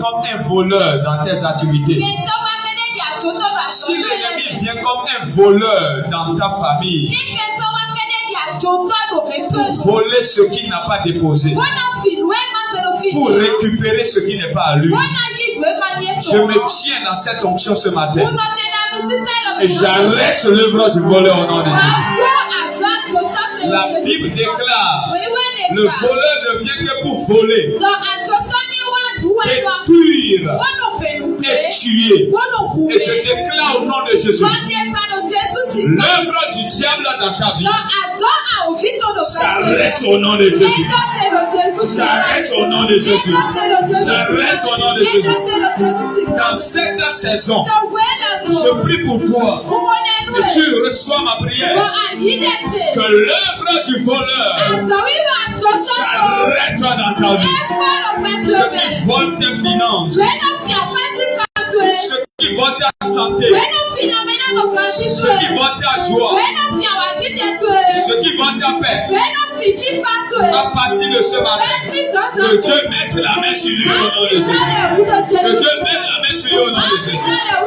comme un voleur dans tes activités, si l'ennemi vient comme un voleur dans ta famille, pour voler ce qui n'a pas déposé, pour récupérer ce qui n'est pas à lui, je me tiens dans cette onction ce matin et j'arrête l'œuvre du voleur au nom de Jésus. La Bible déclare, le voleur ne vient que pour voler, détruire et tuer. Et je déclare au nom de Jésus, l'œuvre du diable dans ta vie s'arrête au nom de Jésus. S'arrête au nom de Jésus. S'arrête au nom de Jésus. Dans cette saison, je prie pour toi et tu reçois ma prière. Que l'œuvre du voleur s'arrête dans ta vie. Ce qui vole tes finances, ce qui vole ta santé, ce qui vole ta joie, ce qui vole ta paix. À partir de ce matin, que Dieu mette la main sur lui au nom de Jésus. Que Dieu mette la main sur lui au nom de Jésus.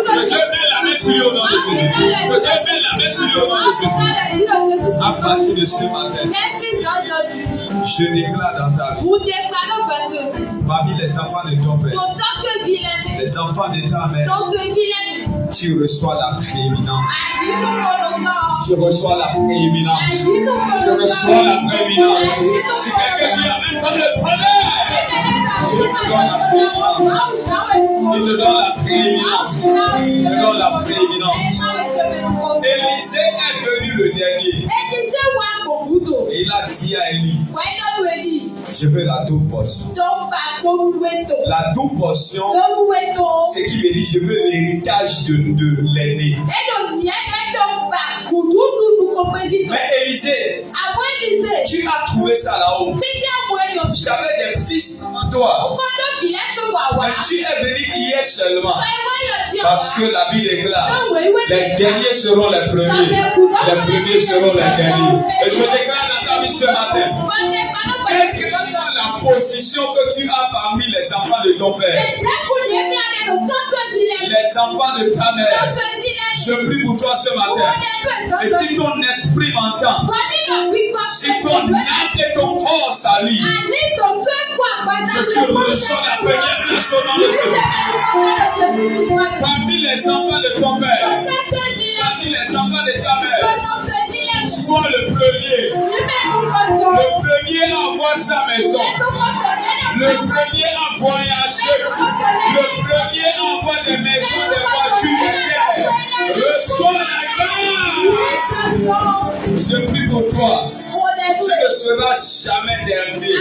Que Dieu mette la main sur lui au nom de Jésus. Que Dieu mette la main sur lui au nom de Jésus. À partir de ce matin, je déclare dans ta vie, parmi les enfants de ton père, les enfants de ta mère, tu reçois la prééminence. Tu reçois la prééminence. Tu reçois la prééminence. Si quelqu'un dit amen, comme le preneur, je te donne la prééminence. Il te donne la prééminence. Il te donne la prééminence. Élisée est venu le dernier. Et il a dit à Élie, je veux la double portion. La double portion, c'est qui me dit, je veux l'héritage de l'aîné. Mais Élisée, tu as trouvé ça là-haut. J'avais des fils en toi. Mais tu es venu hier seulement. Parce que la Bible déclare, les derniers seront les premiers. Les premiers seront les derniers. Et je déclare dans ta vie ce matin, quelle que soit la position que tu as parmi les enfants de ton père, les enfants de ta mère, je prie pour toi ce matin. Et si ton esprit m'entend, si ton âme et ton corps s'allient, que tu reçois la première place au nom de Jésus. Parmi les enfants de ton père, parmi les enfants de ta mère, sois le premier. Le premier à voir sa maison. Le premier à voyager. Le premier à avoir des maisons, des voitures, des terres. Reçois la grâce. Je prie pour toi. Tu ne seras jamais dernier.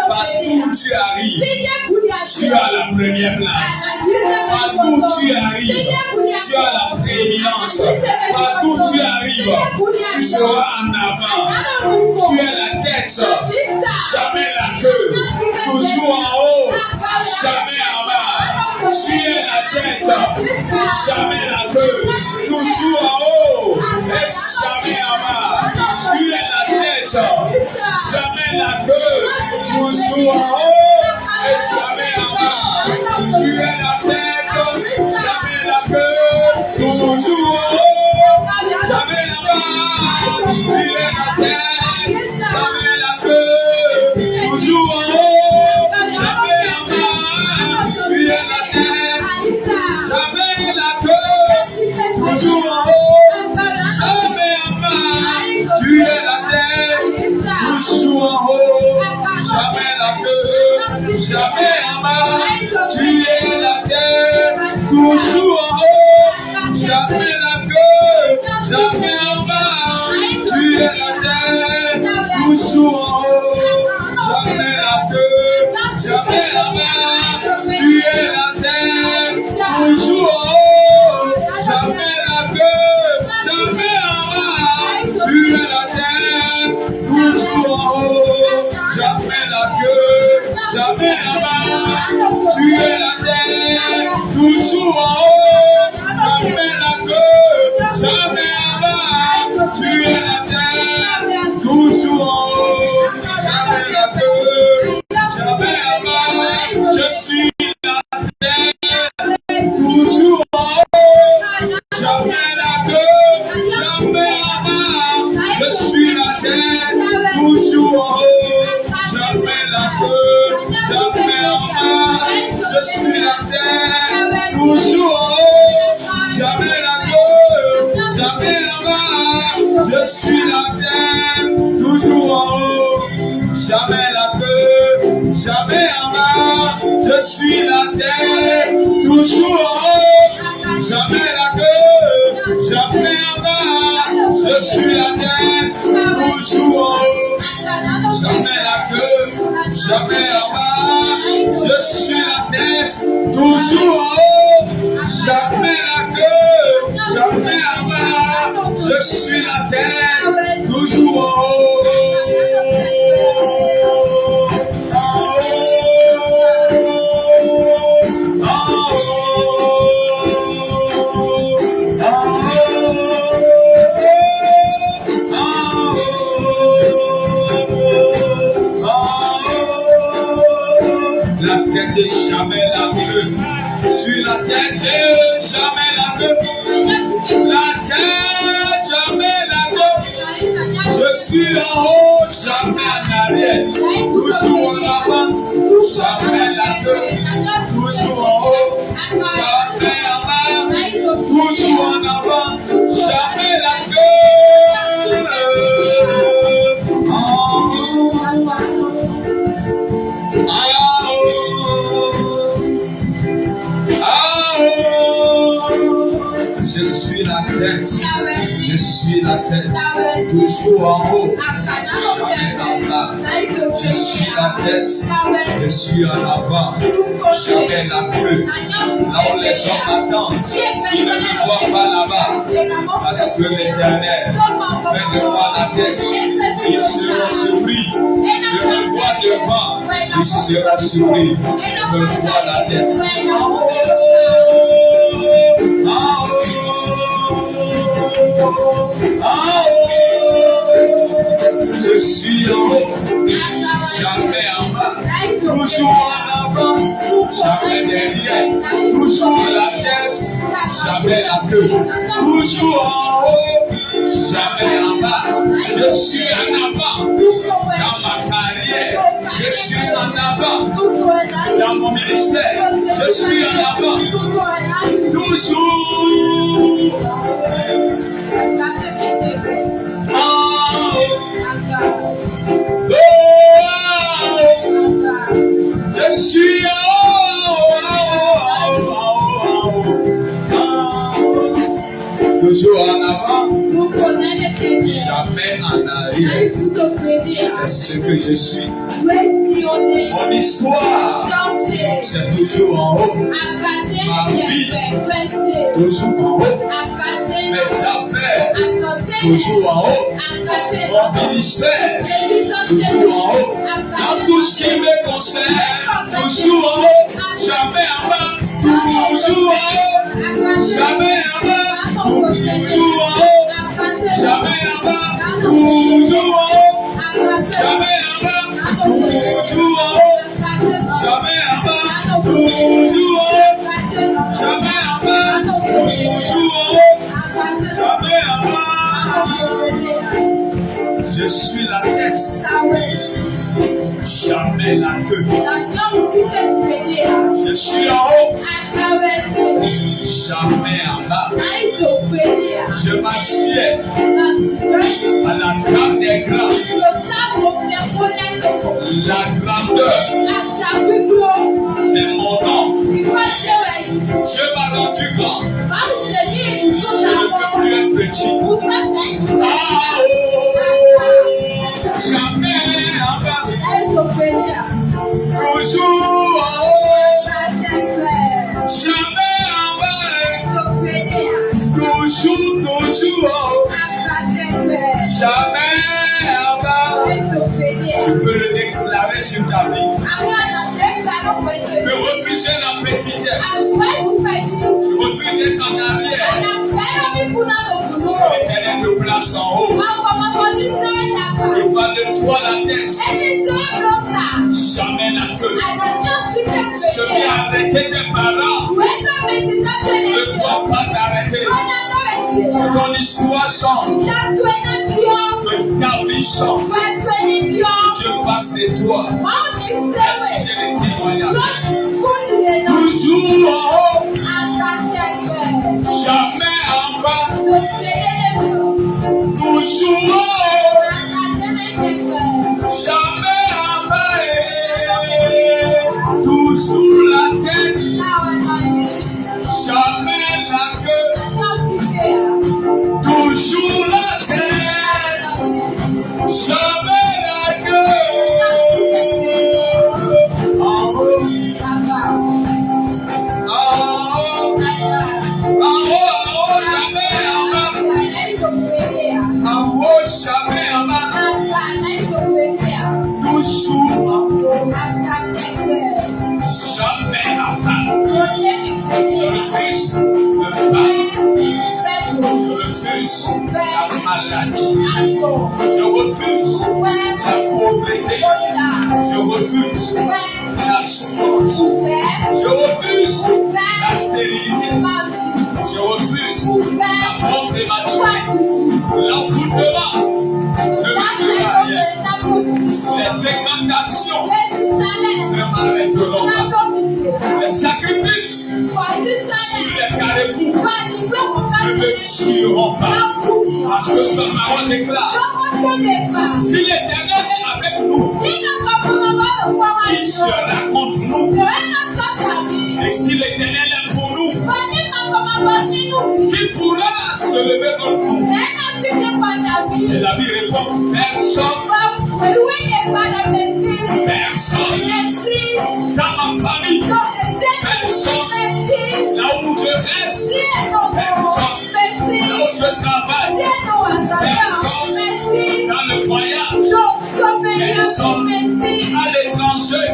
Partout où tu arrives, tu as la première place. Partout où tu arrives, tu as la prééminence. Partout où tu arrives, tu seras en avant. Tu es la tête, jamais la queue. Toujours en haut, jamais en bas. Tu es la tête, jamais la queue. Toujours en haut et jamais en bas. Tu es la tête, jamais la queue. Toujours en haut et jamais en bas. Tu es la tête, jamais la queue. Toujours en haut, jamais en bas. Tu es la tête, jamais la queue. Toujours en haut, jamais en bas. Tu es la tête, jamais la queue. Toujours en haut, jamais en bas. Tu es la tête, toujours en haut, jamais la queue. Jamais en bas. Tu es la tête, toujours en haut, jamais la queue. Jamais en bas. Tu es la tête, toujours en haut, jamais la queue. Jamais en bas. Tu es la tête, toujours en haut, jamais la queue. Jamais en bas. Tu es la tête, toujours en haut, jamais la queue. Jamais en bas. Tu es la tête, toujours en haut, jamais la queue. Jamais en bas. Tu es la tête, toujours en haut, jamais la queue. Jamais en bas. Je suis Je suis la terre, toujours en haut, jamais la queue, jamais la main. Je suis la terre, toujours en haut, jamais la queue, jamais en bas. Je suis la terre, toujours en haut, jamais la queue, jamais en bas. Je suis la terre, toujours en haut, jamais la queue, jamais en bas. Je suis la tête, toujours en haut, jamais la queue, jamais en bas. Je suis la tête, toujours en haut. La tête et jamais la queue. Sur la tête et jamais la queue. La tête, jamais la queue. Je suis en haut, jamais en arrière. Toujours en avant, jamais la queue. Toujours en haut, jamais en bas. Toujours en avant, jamais la queue. Je suis la tête, je suis la tête, toujours en haut, jamais en bas. Je suis la tête, je suis en avant, jamais la queue. Là où les hommes attendent, ils ne me voient pas là-bas, parce que l'Éternel fait de moi la tête. Ils seront surpris de me voir devant, ils seront surpris de me voir la tête. Je suis en haut, jamais en bas, toujours en avant, jamais derrière, toujours la tête, jamais la queue, toujours en haut, jamais en bas. Je suis en avant dans ma carrière, je suis en avant dans mon ministère, je suis en avant toujours. Je suis toujours en avant, jamais en arrière. C'est ce que je suis. Mon histoire, c'est toujours en haut. Ma vie, toujours en haut. Mes affaires, toujours en haut. Mon ministère, toujours en haut. Dans tout ce qui me concerne, toujours en haut. Jamais en bas, toujours en haut. Jamais en bas, toujours en haut. Jamais en bas, toujours en haut. Jamais en bas, toujours en haut. Jamais en bas, toujours en haut. Jamais en bas, toujours en haut. Jamais en bas. Je suis la tête, jamais la queue. Je suis en haut, jamais en bas. Je m'assieds à la table des grands. La grandeur, c'est mon nom. Dieu m'a rendu grand. Je ne peux plus être petit. Ah, jamais en bas. Toujours en haut. Jamais en bas. Toujours en haut. Jamais en bas. Tu peux le déclarer sur ta vie. Tu peux refuser la petitesse. Tu refuses d'être en arrière. L'Éternel te place en haut. Il va de toi la tête. Jamais la queue. Ce qui a arrêté tes parents ne doit pas t'arrêter. Que ton histoire change. Que ta vie change. Que Dieu face de toi. Merci, j'ai des témoignages. Toujours en haut, jamais en bas. Toujours en haut, jamais en bas. Toujours la tête, jamais la queue. Toujours la tête, jamais la queue. En haut, jamais en bas. En haut, jamais en bas. Toujours en haut, jamais en bas. Je refuse le mal. Je refuse la maladie. Je refuse la pauvreté. Je refuse la souffrance. Je refuse la stérilité. Je refuse la mort prématurée. L'envoûtement ne me fera rien. Les incantations ne m'arrêteront pas. Les sacrifices sur les carrefours ne me tueront pas. Parce que sa parole déclare, si l'Éternel est avec nous, qui sera contre nous? Et si l'Éternel est pour nous, qui pourra se lever contre nous? Et la Bible répond, personne. Personne. Dans ma famille, personne. Là où je reste, personne. Là où je travaille, personne. Dans le voyage, personne. À l'étranger,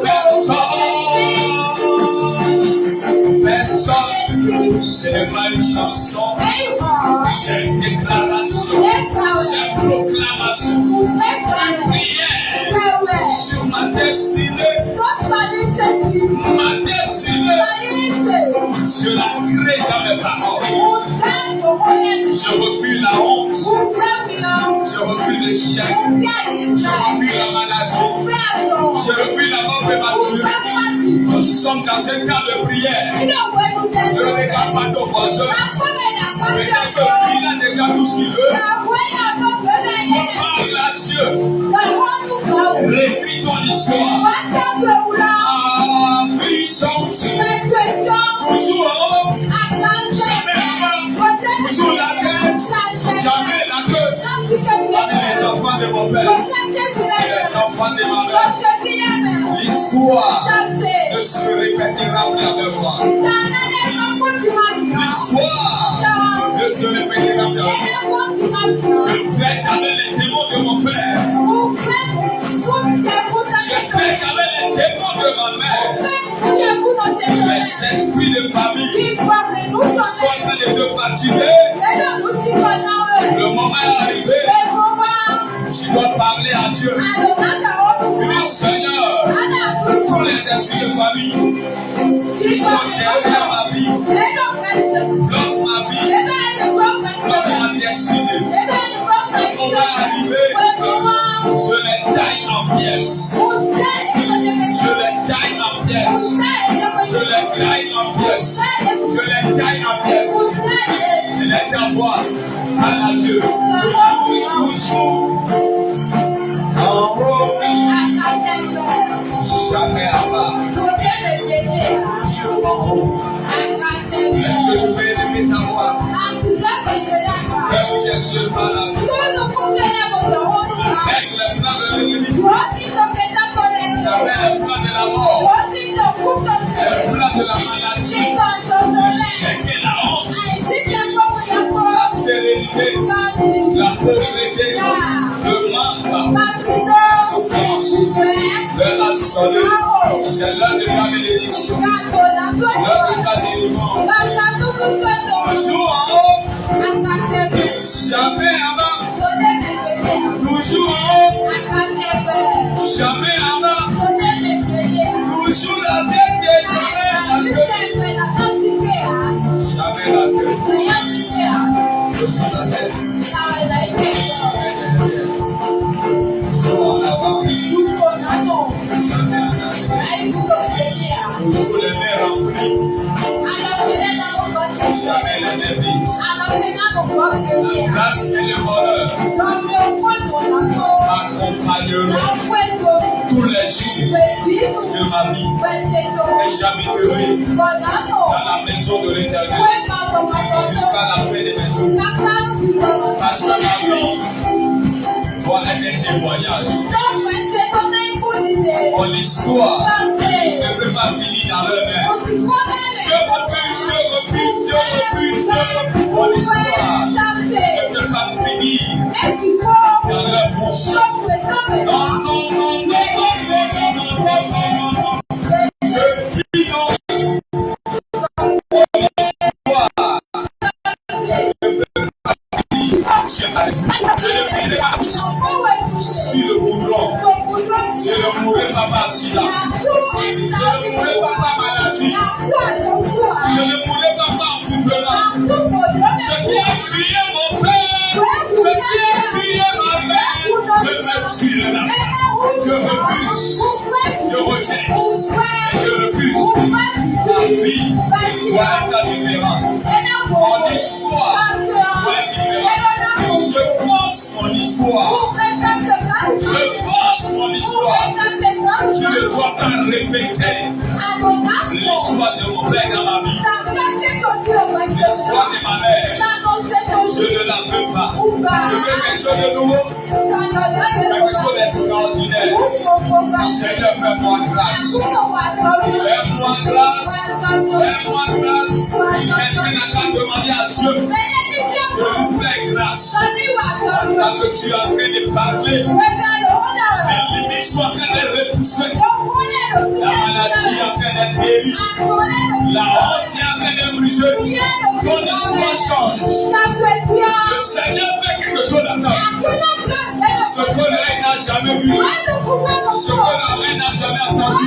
personne. Personne. Ce n'est pas une chanson, c'est une déclaration, c'est une proclamation, une prière sur ma destinée. Ma destinée, je la crée dans mes paroles. Je refuse la honte, je refuse l'échec, je refuse la maladie, je refuse la mort prématurée. Nous sommes dans un temps de prière. Ne regarde pas ton voisin. Peut-être que lui, il a déjà tout ce qu'il veut. Parle à Dieu. Réécris ton histoire. Puissance. Toujours en haut. Jamais en bas. Toujours la tête. Jamais la queue. Parmi les enfants de mon père. Les enfants de ma mère. L'histoire ne se répétera plus avec moi. L'histoire ne se répétera plus avec moi. Je traite avec les démons de mon père. Je traite avec les démons de ma mère. Les esprits de famille sont en train de te fatiguer. Le moment est arrivé. Tu dois parler à Dieu. Oui, Seigneur, pour les esprits de famille qui sont derrière ma vie, bloquent ma vie, bloquent ma destinée. On va arriver, je les taille en pièces. Je les taille en pièces. Je les taille en pièces. Je les taille en pièces. Et les envoie à Dieu. Toujours. En haut. Jamais en bas. Toujours en haut. Est-ce que tu peux élever ta voix? Ferme tes yeux par la vie. Laisse le plan de l'ennemi. Le plan de la mort. Le plan de la maladie. Checker la honte. La stérilité. La pauvreté. Le manque. La souffrance. De la solitude. C'est l'heure de ta bénédiction. L'heure de ta délivrance. Toujours en haut. Jamais en bas. Toujours en haut. Jamais en bas. Toujours la tête et jamais la queue. Jamais la queue. Toujours la tête. Toujours en avant. Toujours les mains remplies. Jamais les mains vides. La grâce et le bonheur m'accompagneront tous les jours de ma vie. Et j'habiterai dans la maison de l'Éternel jusqu'à la fin des maisons. Parce que ma vie doit être un témoignage. Mon histoire ne peut pas finir dans leur main. Je refuse. Mon histoire ne peut pas finir dans leur bouche. Non. Je vis dans je ne vivrai pas sur le boudron. Je ne mourrai pas assis là. Je ne mourrai pas maladie. Je ne mourrai pas en foutant. Ce qui a tué mon père, ce qui a tué ma mère, ne me tuera pas. Je refuse, je rejette, et je refuse. La vie doit être différente. Mon histoire doit être différente. Je pense mon histoire. Je pense mon histoire. Tu ne dois pas répéter l'histoire de mon père dans ma vie. L'histoire de ma mère. Je ne la veux pas. Je veux quelque chose de nouveau. Quelque chose d'extraordinaire. Seigneur, fais-moi grâce. Fais-moi grâce. Fais-moi grâce. Maintenant, n'a qu'à demander à Dieu de lui faire grâce. Quand tu es en train de parler, les limites sont en train de repousser. La maladie est en train d'être guérie. La honte est en train de briser. Ton histoire change. Le Seigneur fait quelque chose dans ta vie. Ce que l'œil n'a jamais vu. Ce que l'oreille n'a jamais entendu.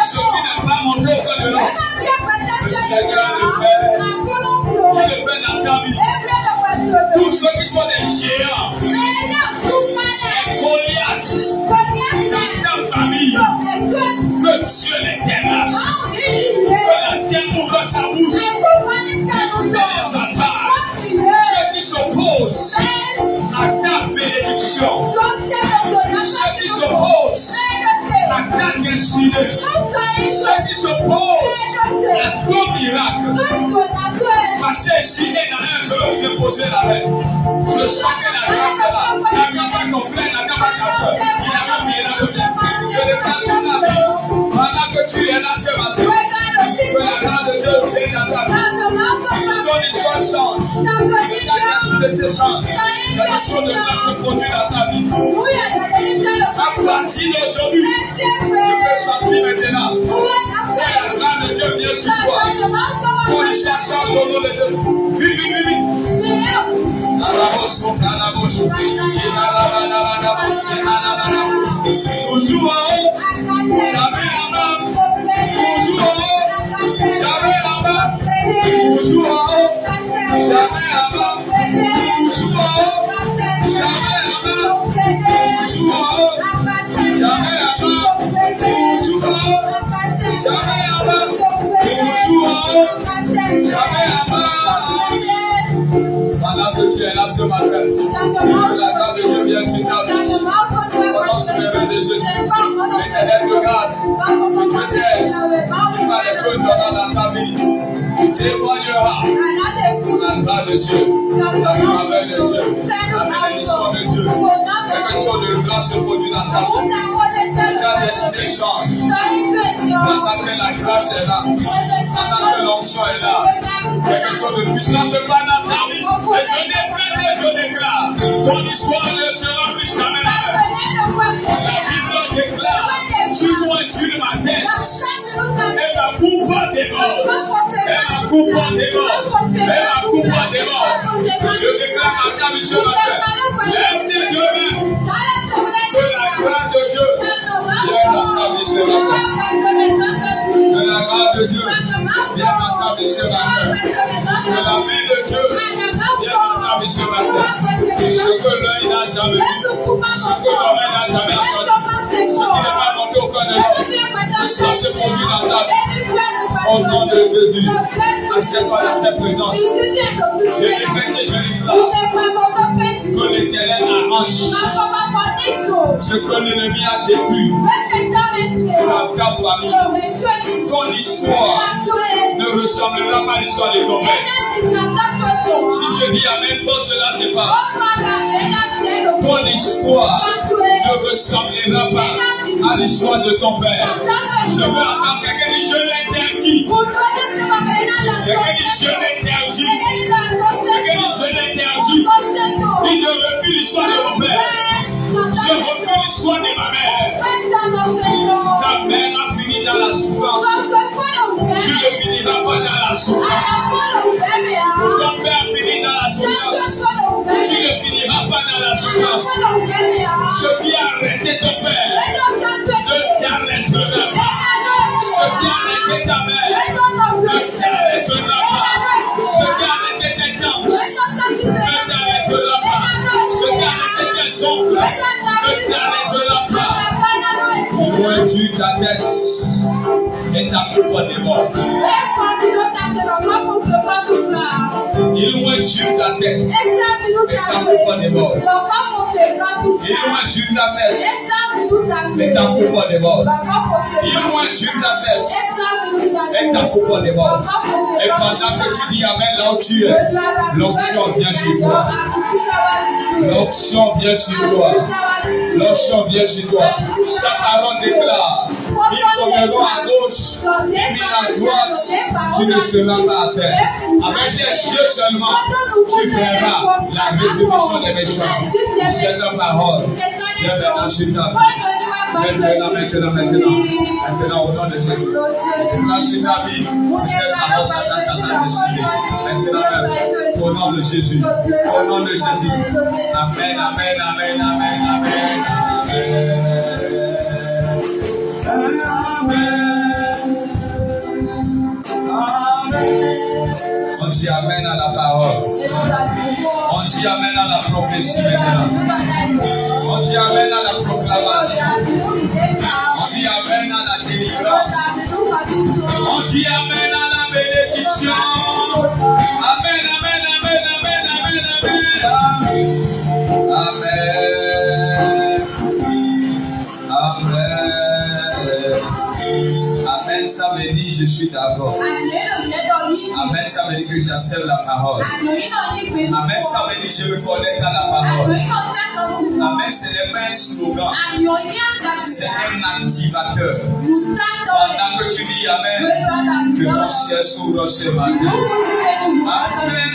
Ce qui n'est pas monté au cœur de l'homme. Le Seigneur le fait. Il le fait dans ta vie. Tous ceux qui sont des géants, des Goliaths, dans ta famille, que Dieu les terrasse, que la terre ouvre sa bouche, dans sa table, ceux qui s'opposent à ta bénédiction, ceux qui s'opposent à ta destinée, ceux qui s'opposent à ton miracle. Passez ici et derrière, je vais vous poser la main. Je sens que la grâce est là. La grâce est ton frère, la grâce est ta soeur. Il a même bien là le bien. Je déplace ta main. Pendant que tu es là ce matin, que la grâce de Dieu vienne dans ta vie. Ton histoire change. Ta destinée change. Quelque chose de grâce se produit dans ta vie. À partir d'aujourd'hui, tu peux chanter maintenant. Que la grâce de Dieu vienne sur toi. Ton histoire change au nom de Dieu. Vite. Toujours en haut, jamais en bas. Toujours en haut, jamais en bas. Toujours en haut, jamais en bas. Toujours en haut, jamais en bas. Toujours en haut, jamais en bas. Toujours en haut, jamais en bas. Toujours en haut, jamais en bas. Pendant que tu es là ce matin, que la grâce de Dieu vienne sur ta vie. Commence le réveil de Jésus. L'Éternel te garde. Il te guette. Il fera des choses dans ta vie. Tu témoigneras la grâce de Dieu, la faveur de Dieu, la bénédiction de Dieu. Quelque chose de grâce se produit dans ta vie. Ta destinée change. Pendant que la grâce est là, pendant que l'onction est là, quelque chose de puissant se passe dans ta vie. Et je déclare, ton histoire ne sera plus jamais la même. La Bible déclare, tu dois tuer ma tête. Et ma coupe dérange. Et ma coupe dérange. Et ma coupe dérange. Je déclare à ta vie ce matin, lève tes deux mains. Que la grâce de Dieu vienne dans ta vie ce matin. Que la grâce de Dieu vienne dans ta vie ce matin. Que la vie de Dieu vienne dans ta vie ce matin. Ce que l'œil n'a jamais vu, ce que l'oreille n'a jamais entendu, ce qui n'est pas monté au cœur de l'homme, que ce se produit dans ta vie. Au nom de Jésus. Assieds-toi dans sa présence. Je décrète et je déclare que l'Éternel arrange ce que l'ennemi a détruit. Dans ta famille, ton histoire ne ressemblera pas à l'histoire de ton père. Si tu dis Amen, faut cela se passe. Ton histoire ne ressemblera pas à l'histoire de ton père. Je veux entendre quelqu'un dire je l'interdis. Quelqu'un dit je l'interdis. Quelqu'un dit je l'interdis. Et je refuse l'histoire de mon père. Je refuse l'histoire de ma mère. Ta mère a fini dans la souffrance. Tu ne finiras pas dans la souffrance. Ton père finit dans la souffrance. Tu ne finiras pas dans la souffrance. Ce qui a arrêté ton père ne t'arrêtera pas. Ce qui a arrêté ta mère ne t'arrêtera pas. Ce qui a arrêté tes tantes ne t'arrêtera pas. Ce qui a arrêté tes oncles ne t'arrêtera pas. Loin du ta tête et ta coupe des morts. Il loin du ta tête et ta coupe des morts. Il loin du ta tête et ta coupe des morts. Il loin du ta tête et ta coupe des morts. Et pendant que tu dis Amen là où tu es, l'onction vient sur toi. L'onction vient sur toi. L'onction vient sur toi. Sa parole déclare. Ils tomberont à gauche, puis à droite, tu ne seras pas à terre. Avec tes yeux seulement, tu verras la rétribution des méchants. C'est la parole. Viens maintenant sur ta vie. Maintenant, au nom de Jésus. Maintenant, sur ta vie, cette parole s'attache à ta destinée. Maintenant, au nom de Jésus. Au nom de Jésus. Amen, amen, amen, amen, amen. On dit Amen à la parole. On dit Amen à la prophétie maintenant. On dit Amen à la proclamation. On dit Amen à la délivrance. On dit Amen à la bénédiction. Amen, amen, amen, amen, amen, amen. Amen. Amen. Amen, ça veut dire je suis d'accord. Amen, ça veut dire que j'accepte la parole. Amen, ça veut dire je me connecte à la parole. Amen, ce n'est pas un slogan. C'est un activateur. Pendant que tu dis Amen, que ton ciel s'ouvre ce matin. Amen.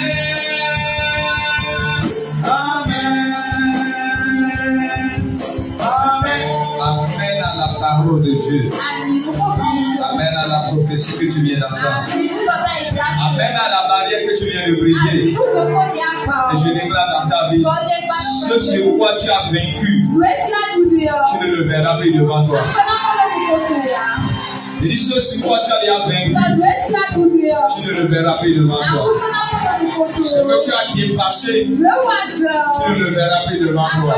Amen à la parole de Dieu. Amen à la prophétie que tu viens d'entendre. Amen à la barrière que tu viens de briser. Et je déclare dans ta vie, ce sur quoi tu as vaincu, tu ne le verras plus devant toi. Il dit ce sur quoi tu as déjà vaincu, tu ne le verras plus devant toi. Ce que tu as dépassé, tu ne le verras plus devant toi.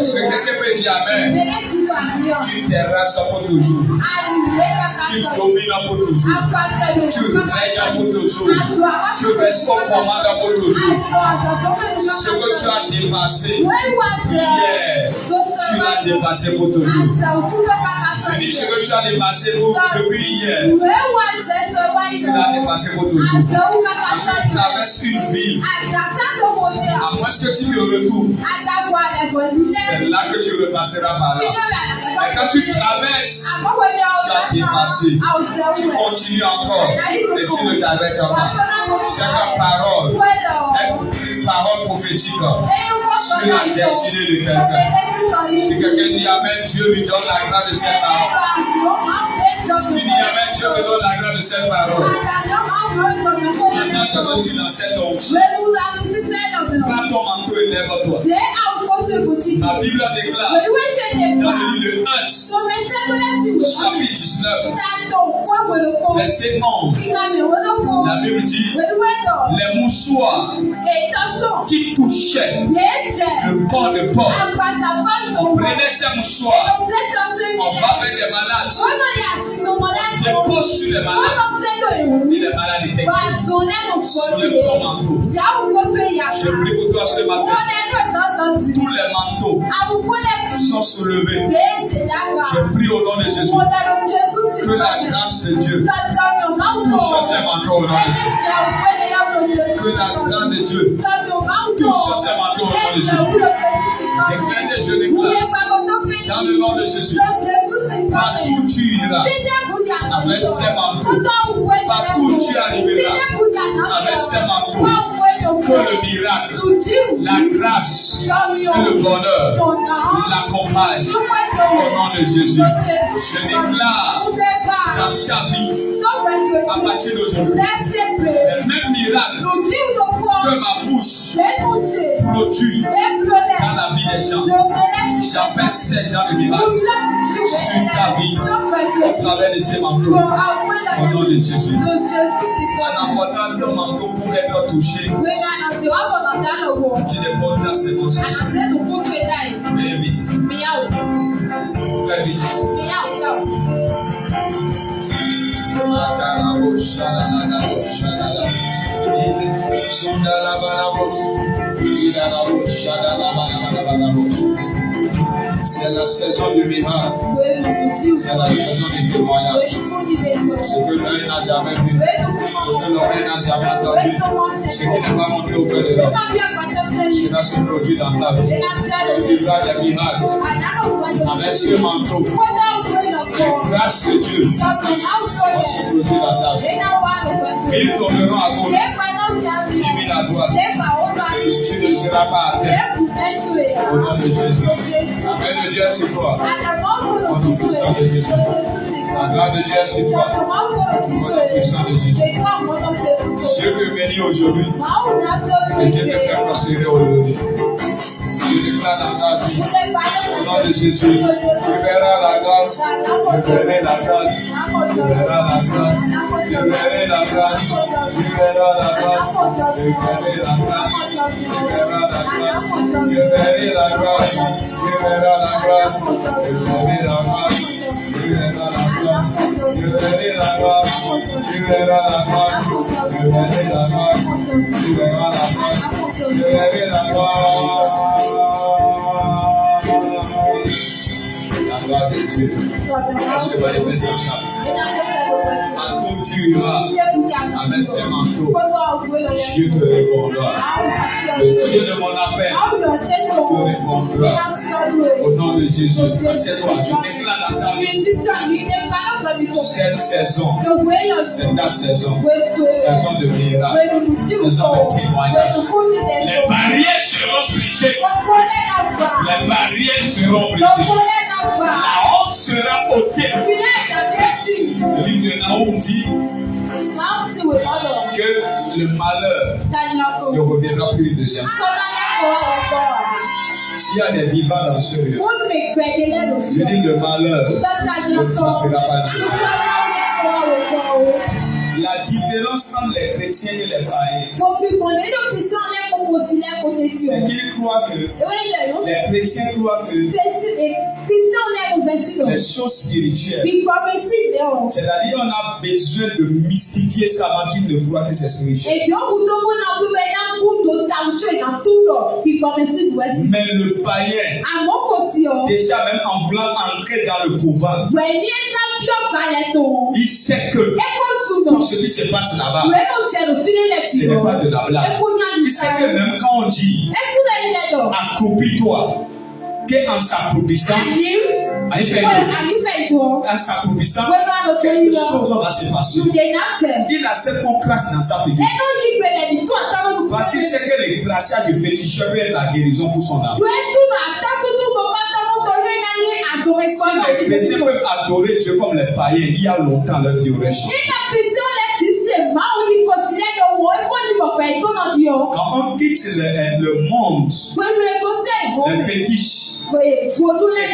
Ce que quelqu'un peut dire Amen, tu terrasses pour toujours. Tu domines pour toujours. Tu règnes pour toujours. Tu restes au commandant pour toujours. Ce que tu as dépassé hier, tu l'as dépassé pour toujours. Je dis ce que tu as dépassé depuis hier, tu l'as dépassé pour toujours. Et tu traverses une ville, à moins que tu te retournes, c'est là que tu repasseras par là. Et quand tu traverses, tu as dépassé. Tu continues encore et tu ne t'arrêtes pas. Chaque parole est une parole prophétique sur la destinée de quelqu'un. Si quelqu'un dit Amen, Dieu lui donne la grâce de cette parole. Si tu dis Amen, Dieu me donne la grâce de cette parole. Maintenant que je suis dans cette onction, prends ton manteau et lève-toi. La Bible déclare dans le livre de Actes, chapitre 19, verset 11, la Bible dit les mouchoirs qui touchaient le corps de Paul, on prenait ces mouchoirs, on va avec des malades, on dépose sur les malades, et les malades étaient guéris sur le corps manteau. Je prie pour toi ce matin, tous les manteaux sont soulevés. Je prie au nom de Jésus que la grâce de Dieu touche ces manteaux au nom de Jésus. Que la grâce de Dieu touche ces manteaux au nom de Jésus. Et je déclare dans le nom de Jésus, partout tu iras avec ces manteaux, partout tu arriveras avec ces manteaux, que le miracle, la grâce et le bonheur l'accompagnent au nom de Jésus. Je déclare dans ta vie, à partir d'aujourd'hui, le même miracle que ma bouche clôture dans la vie des gens. J'appelle ces gens de miracle sur ta vie au travers de ces manteaux au nom de Jésus. En apportant ton manteau pour être touché, tu déposeras ces mensonges. Mais vite. Très vite. C'est la saison du miracle. C'est la saison du témoignage. Ce que l'œil n'a jamais vu, ce que l'oreille n'a jamais entendu, ce qui n'est pas monté au cœur de l'homme, cela se produit dans ta vie. Tu vivras des miracles avec ce manteau. Les grâces de Dieu vont se produire dans ta vie. Ils tomberont à gauche, ils à droite. Tu ne seras pas à terre. Au nom de Jésus. Amen de Dieu sur toi. Au nom puissant de Jésus. La grâce de Dieu sur toi. Au nom puissant de Jésus. Dieu te bénit aujourd'hui. Et Dieu te fait prospérer aujourd'hui. Je déclare dans ta vie, au nom de Jésus, tu verras la grâce, tu verras la grâce, tu verras la grâce, tu verras la grâce, tu verras la grâce, tu verras la grâce, tu verras la grâce, tu verras la grâce, tu verras la grâce, tu verras la grâce, tu verras la grâce, tu verras la grâce, tu verras la grâce, tu verras la grâce, tu verras la grâce, tu verras la grâce. La gloire de Dieu se manifeste en ta vie. Partout tu iras avec ces manteaux, Dieu te répondra. Le Dieu de mon appel te répondra. Au nom de Jésus, assieds-toi, je déclare dans ta vie. Cette saison, c'est ta saison. Saison de miracle, saison de témoignage. Les barrières seront brisées. Les barrières seront brisées. La honte sera ôtée. Le livre de Naoum dit que le malheur ne reviendra plus une deuxième fois. S'il y a des vivants dans ce lieu, je dis le malheur ne frappera pas Dieu. La différence entre les chrétiens et les païens, c'est qu'ils croient que les chrétiens croient que les choses spirituelles, c'est-à-dire on a besoin de mystifier ça avant qu'ils ne croient que c'est spirituel. Mais le païen, déjà même en voulant entrer dans le pouvoir, il sait que tout ce qui se passe là-bas, ce n'est pas de la blague. Il sait que même quand on dit accroupis-toi, qu'en s'accroupissant, en s'accroupissant, quelque chose va se passer. Il a cette contraste dans sa figure. Parce qu'il sait que les crachats du féticheur peut être la guérison pour son âme. Si les chrétiens peuvent adorer Dieu comme les païens, il y a longtemps leur vie aurait changé. Quand on quitte le monde, les fétiches, et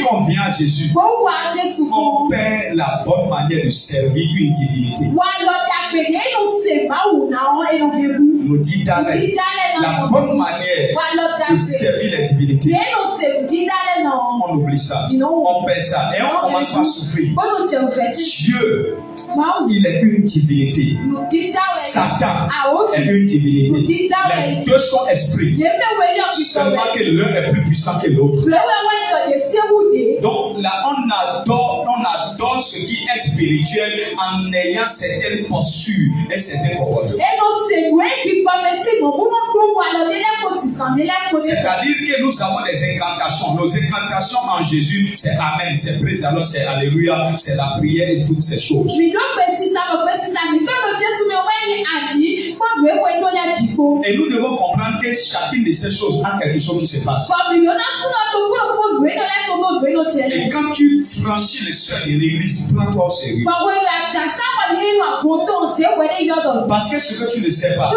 qu'on vient à Jésus, on perd la bonne manière de servir une divinité. Nous dit Daniel, la bonne manière de servir les divinités. On oublie ça, on perd ça et on commence à souffrir. Dieu, il est une divinité. Satan est une divinité. Les deux sont esprits. Seulement que l'un est plus puissant que l'autre. Donc là, on adore ce qui est spirituel en ayant certaines postures et certains comportements. C'est-à-dire que nous avons des incantations. Nos incantations en Jésus, c'est Amen, c'est Praise, alors c'est Alléluia, c'est la prière et toutes ces choses. Et nous devons comprendre que chacune de ces choses a quelque chose qui se passe. Et quand tu franchis le seuil de l'église, tu prends toi au sérieux. Parce que ce que tu ne sais pas,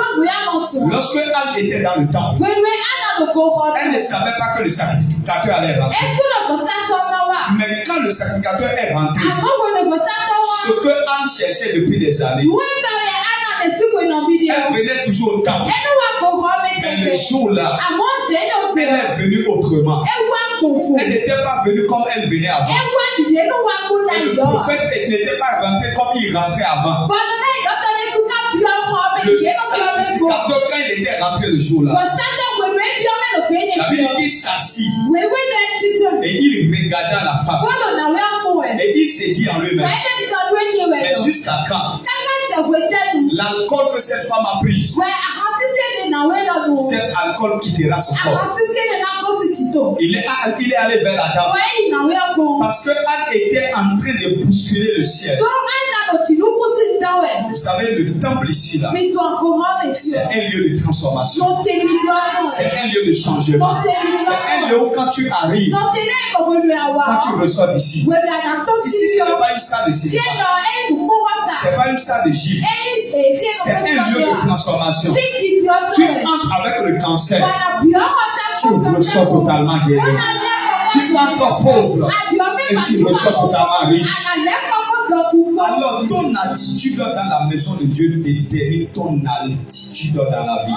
lorsque Anne était dans le temple, elle ne savait pas que le sacrificateur allait rentrer. Mais quand le sacrificateur est rentré, ce que Anne cherchait depuis des années, elle venait toujours au temple. Mais le jour-là, elle est venue autrement. Elle n'était pas venue comme elle venait avant. Et le prophète n'était pas rentré comme il rentrait avant. Le sacrificateur, quand il était rentré le jour-là, la Bible dit qu'il s'assit et il regarda la femme et il s'est dit en lui-même, mais jusqu'à quand l'alcool que cette femme a pris, cet alcool quittera son corps. Il est allé vers la dame parce que Anne était en train de bousculer le ciel. Vous savez, le temple ici, là, c'est un lieu de transformation. C'est un lieu de changement. C'est un lieu où quand tu arrives, quand tu ressors d'ici, ici, ce n'est pas une salle de cinéma. Ce n'est pas une salle de gym. C'est un lieu de transformation. Tu entres avec le cancer, tu ressors totalement guéri. Tu entres pauvre et tu ressors totalement riche. Alors, ton attitude dans la maison de Dieu détermine ton attitude dans la vie.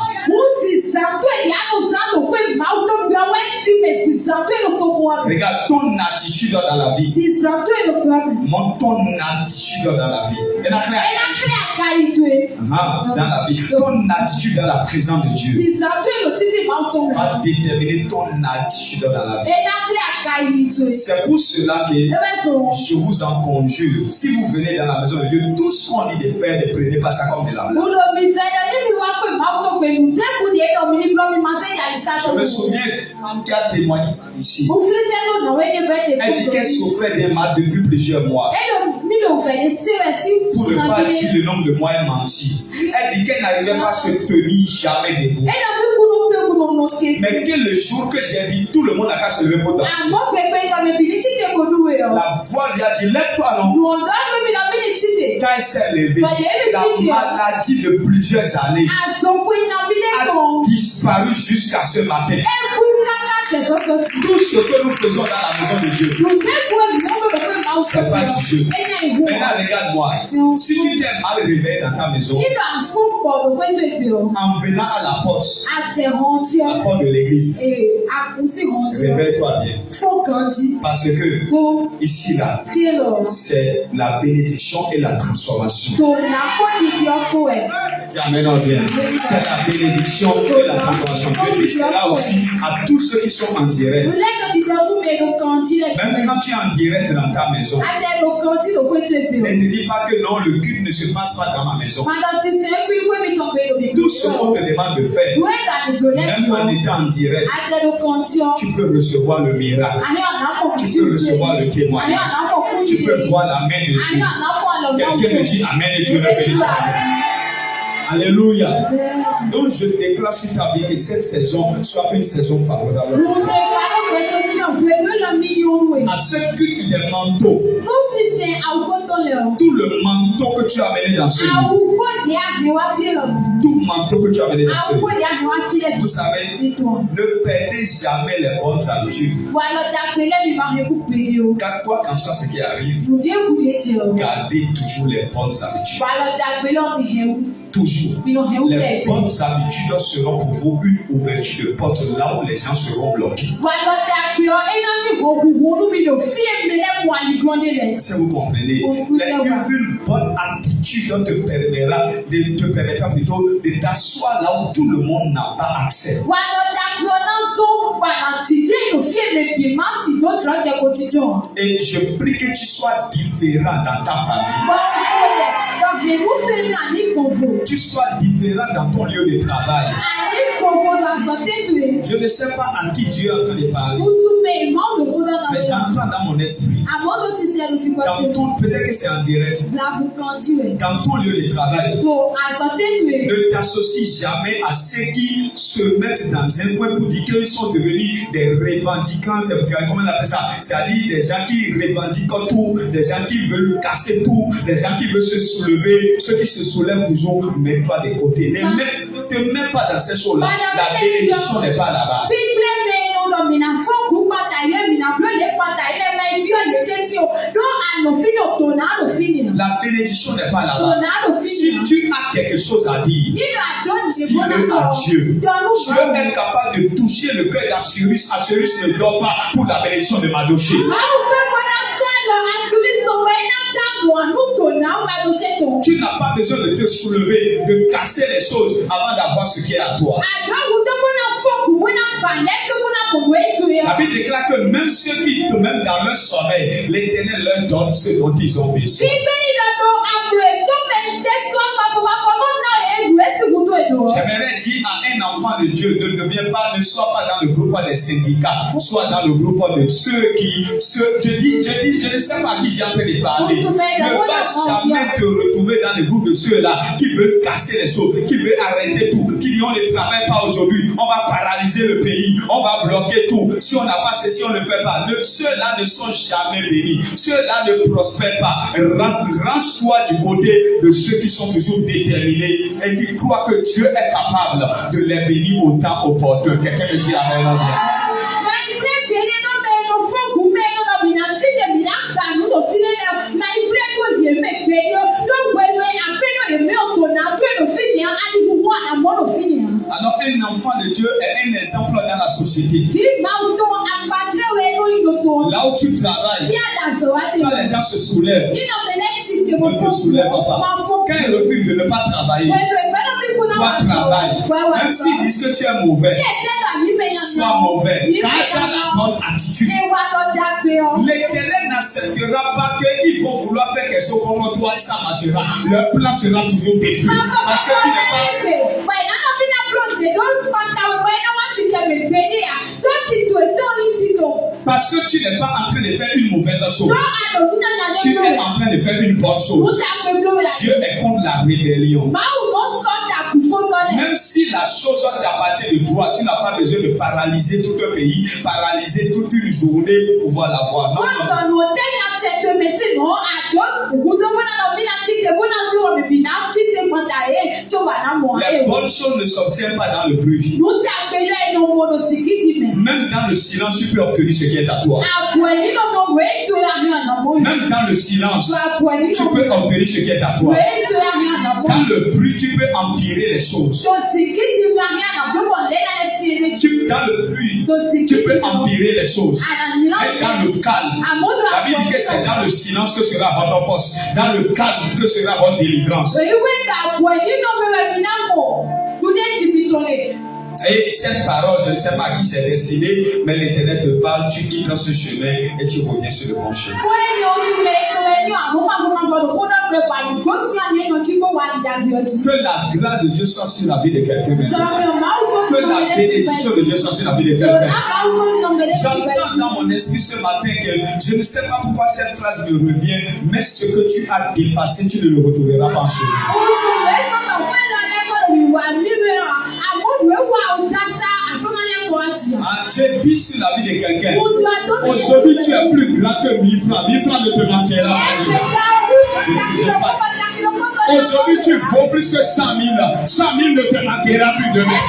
Regarde, ton attitude dans la vie montre ton attitude dans la vie. Dans la vie, ton attitude dans la présence de Dieu va déterminer ton attitude dans la vie. C'est pour cela que je vous en conjure, si vous venez dans la maison de Dieu, tout ce qu'on dit de faire, ne prenez pas ça comme de la blague. Je me souviens d'une femme qui a témoigné ici. Elle dit qu'elle souffrait d'un mal depuis plusieurs mois. Pour ne pas dire le nombre de mois, elle mentit. Elle dit qu'elle n'arrivait pas à se tenir jamais debout. Mais que le jour que j'ai dit, tout le monde n'a qu'à se lever pour danser. La voix lui a dit, lève-toi non. Quand elle s'est levée, la maladie de plusieurs années a disparu jusqu'à ce matin. Tout ce que nous faisons dans la maison de Dieu, c'est pas du jeu. Maintenant, regarde-moi. Si tu t'es mal réveillé dans ta maison, en venant à la porte de l'église, réveille-toi bien. Parce que ici, là, c'est la bénédiction et la transformation. Amen, bien. C'est la bénédiction et la transformation. Je dis cela aussi à tous ceux qui sont en direct. Même quand tu es en direct dans ta maison, ne te dis pas que non, le culte ne se passe pas dans ma maison. Tout ce qu'on te demande de faire, même en étant en direct, tu peux recevoir le miracle. Tu peux recevoir le témoignage. Tu peux voir la main de Dieu. Quelqu'un me dit Amen et Dieu me bénisse. Alléluia. Donc je déclare sur ta vie que cette saison soit une saison favorable. À ce culte des manteaux, tout le manteau que tu as amené dans ce lieu, Tout manteau que tu as mené dans ce monde. Vous savez, ne perdez jamais les bonnes habitudes. Car quoi qu'en soit ce qui arrive, gardez toujours les bonnes habitudes. Toujours. Les bonnes habitudes seront pour vous une ouverture de porte là où les gens seront bloqués. Si vous comprenez, une bonne attitude te permettra plutôt de t'asseoir là où tout le monde n'a pas accès. Et je prie que tu sois différent dans ta famille. Tu sois différent dans ton lieu de travail. Je ne sais pas à qui Dieu est en train de parler, mais j'entends dans mon esprit. Peut-être que c'est en direct. Dans ton lieu de travail, ne t'associe jamais à ceux qui se mettent dans un coin pour dire qu'ils sont devenus des revendicants. Comment on appelle ça? C'est-à-dire des gens qui revendiquent tout, des gens qui veulent casser tout, des gens qui veulent se soulever, ceux qui se soulèvent toujours. Mets-toi de côté. Ne te mets pas dans ces choses-là. La bénédiction n'est pas là-bas. La bénédiction n'est pas là-bas. Si tu as quelque chose à dire, dis-le à Dieu. Dieu est capable de toucher le cœur d'Assyrus. Assyrus ne dort pas pour la bénédiction de Mardochée. Tu n'as pas besoin de te soulever, de casser les choses avant d'avoir ce qui est à toi. La Bible déclare que même ceux qui, même dans leur sommeil, l'Éternel leur donne ce dont ils ont besoin. J'aimerais dire à un enfant de Dieu, ne sois pas dans le groupe des syndicats, sois dans le groupe de ceux qui, je ne sais pas à qui j'ai en train de parler. Ne va jamais te retrouver dans le groupe de ceux-là qui veulent casser les choses, qui veulent arrêter tout, qui disent on ne travaille pas aujourd'hui, on va paralyser le pays, on va bloquer tout. Si on n'a pas ceci, on ne fait pas. Ceux-là ne sont jamais bénis. Ceux-là ne prospèrent pas. Range-toi du côté de ceux qui sont toujours déterminés et qui croient que Dieu est capable de les bénir au temps opportun. Quelqu'un me dit amen. Alors un enfant de Dieu est un exemple dans la société. Là où tu travailles, quand les gens se soulèvent, ne te soulève pas. Quand ils refusent de ne pas travailler, toi travaille. Même s'ils disent que tu es mauvais, sois mauvais. Garde la bonne attitude. L'Éternel n'acceptera pas qu'ils vont vouloir faire quelque chose contre toi et ça marchera. Leur plan sera toujours détruit. Parce que tu n'es pas... Parce que tu n'es pas en train de faire une mauvaise chose. Tu es en train de faire une bonne chose. Dieu est contre la rébellion. Même si la chose t'appartient de toi, tu n'as pas besoin de paralyser tout un pays, paralyser toute une journée pour pouvoir l'avoir. Non, non. Les bonnes choses ne s'obtiennent pas dans le bruit. Même dans le silence, tu peux obtenir ce qui est à toi. Même dans le silence, tu peux obtenir ce qui est à toi. Dans le bruit, tu peux empirer les choses. Dans le bruit, tu peux empirer les choses. Et dans le calme, la Bible dit que c'est dans le silence que sera votre force. Dans le calme que sera votre délivrance. Et cette parole, je ne sais pas à qui c'est destiné, mais l'Éternel te parle, tu quittes ce chemin et tu reviens sur le bon chemin. Que la grâce de Dieu soit sur la vie de quelqu'un maintenant. Que la bénédiction de Dieu soit sur la vie de quelqu'un. J'entends dans mon esprit ce matin que je ne sais pas pourquoi cette phrase me revient, mais ce que tu as dépassé, tu ne le retrouveras pas en chemin. J'ai dit sur la vie de quelqu'un. Aujourd'hui, tu es plus grand que 1000 francs. 1000 francs ne te manquera pas. Aujourd'hui, tu vaux plus que 100 000. 100 000 ne te manquera plus demain.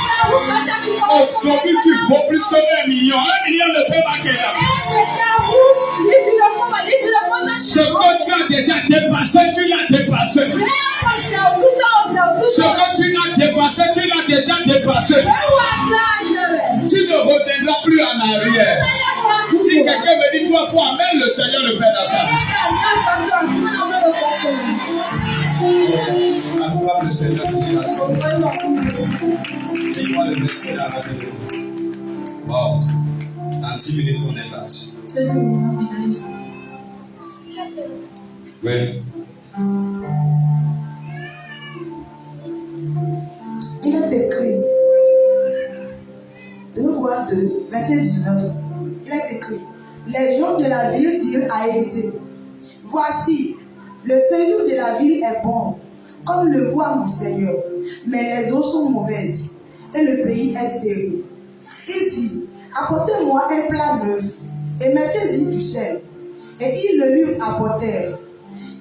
Aujourd'hui, tu vaux plus que 1 million. 1 million ne te manquera plus. Ce que tu as déjà dépassé, tu l'as dépassé. Ce que tu l'as dépassé, tu l'as déjà dépassé. Tu ne reviendras plus en arrière. Si quelqu'un me dit 3 fois Amen, le Seigneur le fait dans sa vie. Acclame le Seigneur tout de suite. Dis-moi le verset dans la vidéo. Wow. En 10 minutes, on est parti. Oui. Il est écrit, 2 Rois 2, verset 19. Il est écrit, les gens de la ville dirent à Élisée, voici, le séjour de la ville est bon, comme le voit mon Seigneur, mais les eaux sont mauvaises et le pays est stérile. Il dit, apportez-moi un plat neuf et mettez-y du sel. Et ils le lui apportèrent.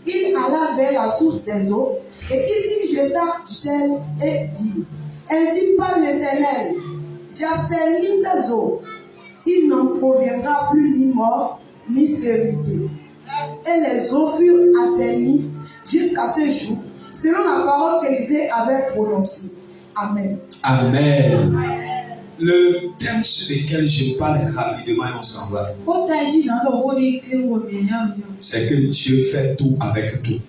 Il alla vers la source des eaux et il y jeta du sel et dit, ainsi parle l'Éternel, j'assainis ces eaux. Il n'en proviendra plus ni mort ni stérilité. Et les eaux furent assainies jusqu'à ce jour, selon la parole qu'Élisée avait prononcée. Amen. Amen. Le thème sur lequel je parle rapidement et on s'en va, c'est que Dieu fait tout avec tout.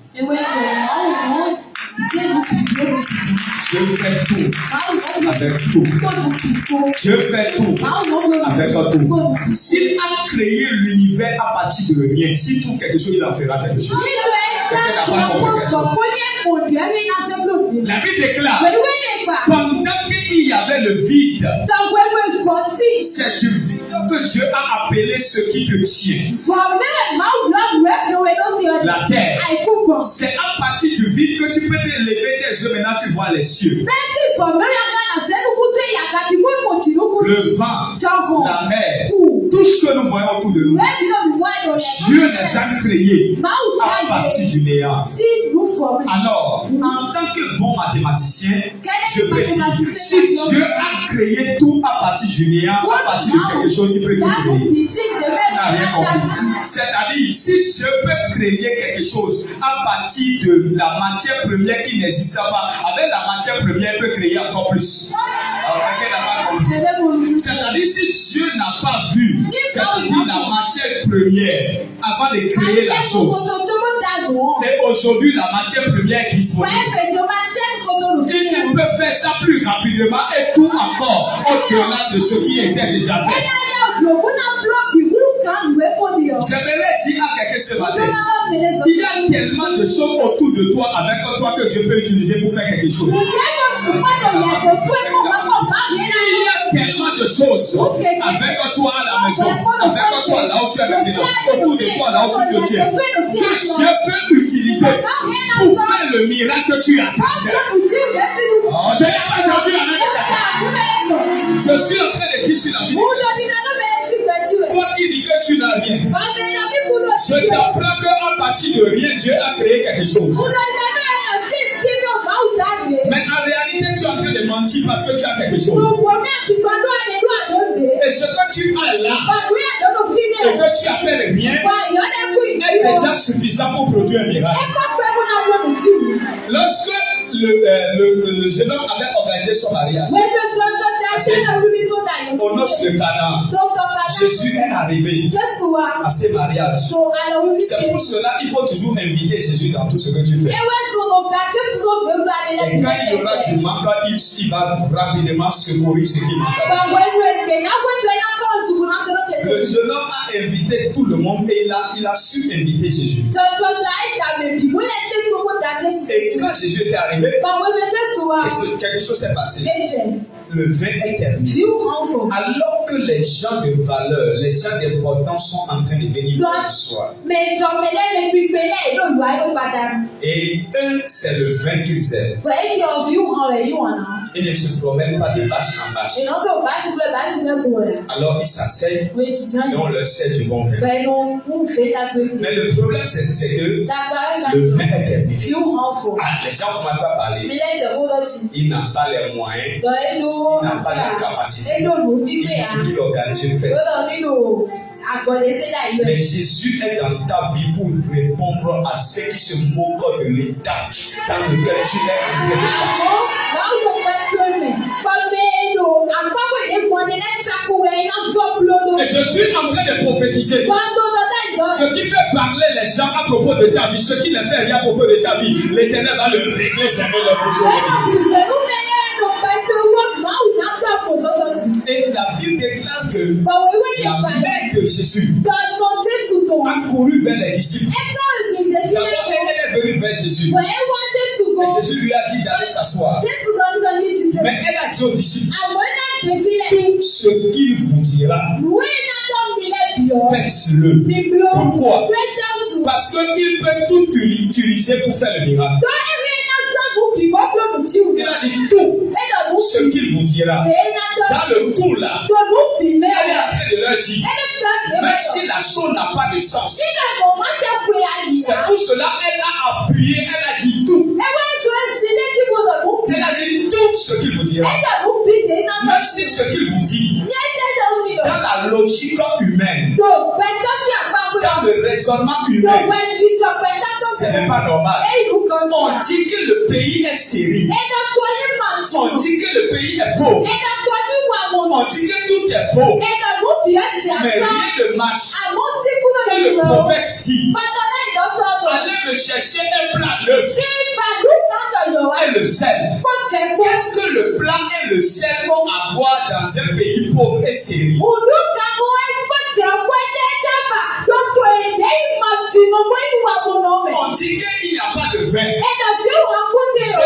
Dieu fait tout avec tout. Dieu fait tout avec tout. S'il a créé l'univers à partir de rien, s'il trouve quelque chose, il en fera quelque chose. La Bible déclare, pendant qu'il y avait le vide, c'est du vide que Dieu a appelé ce qui te tient. La terre. C'est à partir du vide que tu peux te lever tes yeux. Maintenant tu vois les cieux. Le vent, la mer, tout ce que nous voyons autour de nous. Dieu les a créés à partir du néant. Alors, en tant que bon mathématicien, je peux dire, si Dieu a créé tout à partir du néant, à partir de quelque chose, il peut tout créer. Tu n'as rien compris. C'est-à-dire, si Dieu peut créer quelque chose à partir de la matière première qui n'existe pas, avec la matière première, il peut créer encore plus. C'est-à-dire, si Dieu n'a pas vu, c'est-à-dire la matière première, avant de créer la chose, et aujourd'hui la matière première est disponible, il ne peut faire ça plus rapidement et tout encore au-delà de ce qui était déjà fait. J'aimerais dire à quelqu'un ce matin, il y a tellement de choses autour de toi avec toi que Dieu peut utiliser pour faire quelque chose. Il y a tellement de choses avec toi à la maison, avec toi là où tu es, autour de toi là où tu te tiens, que Dieu peut utiliser pour faire le miracle que tu attendais. Oh, je n'ai pas entendu avec quelqu'un. Je suis en train de dire sur la Bible. Toi qui dis que tu n'as rien, je t'apprends qu'à partir de rien, Dieu a créé quelque chose. Mais en réalité, tu es en train de mentir parce que tu as quelque chose. Et ce que tu as là, et que tu appelles bien, est déjà suffisant pour produire un miracle. Lorsque le jeune homme avait organisé son mariage, au noces de Cana, Jésus est arrivé à ces mariages. C'est pour cela qu'il faut toujours inviter Jésus dans tout ce que tu fais. Et quand il y aura du manque, il va rapidement secourir ce qui manque. Le jeune homme a invité tout le monde et il a su inviter Jésus. Et quand Jésus était arrivé, quelque chose s'est passé. Le vin est terminé. Alors que les gens de valeur, les gens d'importance sont en train de venir le soir. Et eux, c'est le vin qu'ils aiment. Ils ne se promènent pas de bâche en bâche. Alors ils s'asseyent et on leur sert du bon vin. Mais le problème, c'est que le vin est terminé. Les gens ne m'ont pas parlé. Ils n'ont pas les moyens. Ils n'ont pas la capacité. Ils organisent une fête. Mais Jésus est dans ta vie pour répondre à ceux qui se moquent de l'état dans lequel tu es en train de passer. Et je suis en train de prophétiser. Ce qui fait parler les gens à propos de ta vie, ce qui ne fait rien à propos de ta vie, l'Éternel va le régler jamais leur bouche. Et la Bible déclare que la mère de Jésus a couru vers les disciples. D'abord, elle est venue vers Jésus. Et Jésus lui a dit d'aller s'asseoir. Mais elle a dit aux disciples, tout ce qu'il vous dira, faites-le. Pourquoi? Parce qu'il peut tout utiliser pour faire le miracle. Il a dit tout ce qu'il vous dira. Dans le tout là, elle est en train de leur dire, même si la chose n'a pas de sens, c'est pour cela qu'elle a appuyé, elle a dit tout. Elle a dit tout ce qu'il vous dira. Même si ce qu'il vous dit, dans la logique humaine, dans le raisonnement humain, ce n'est pas normal. On dit que le pays est stérile. On dit que le pays est pauvre. On dit que tout est pauvre. Mais rien ne marche. Et le prophète dit, allez me chercher un plat neuf. Et le sel. Qu'est-ce que le plat et le sel vont avoir dans un pays pauvre et stérile? On dit qu'il n'y a pas de vin.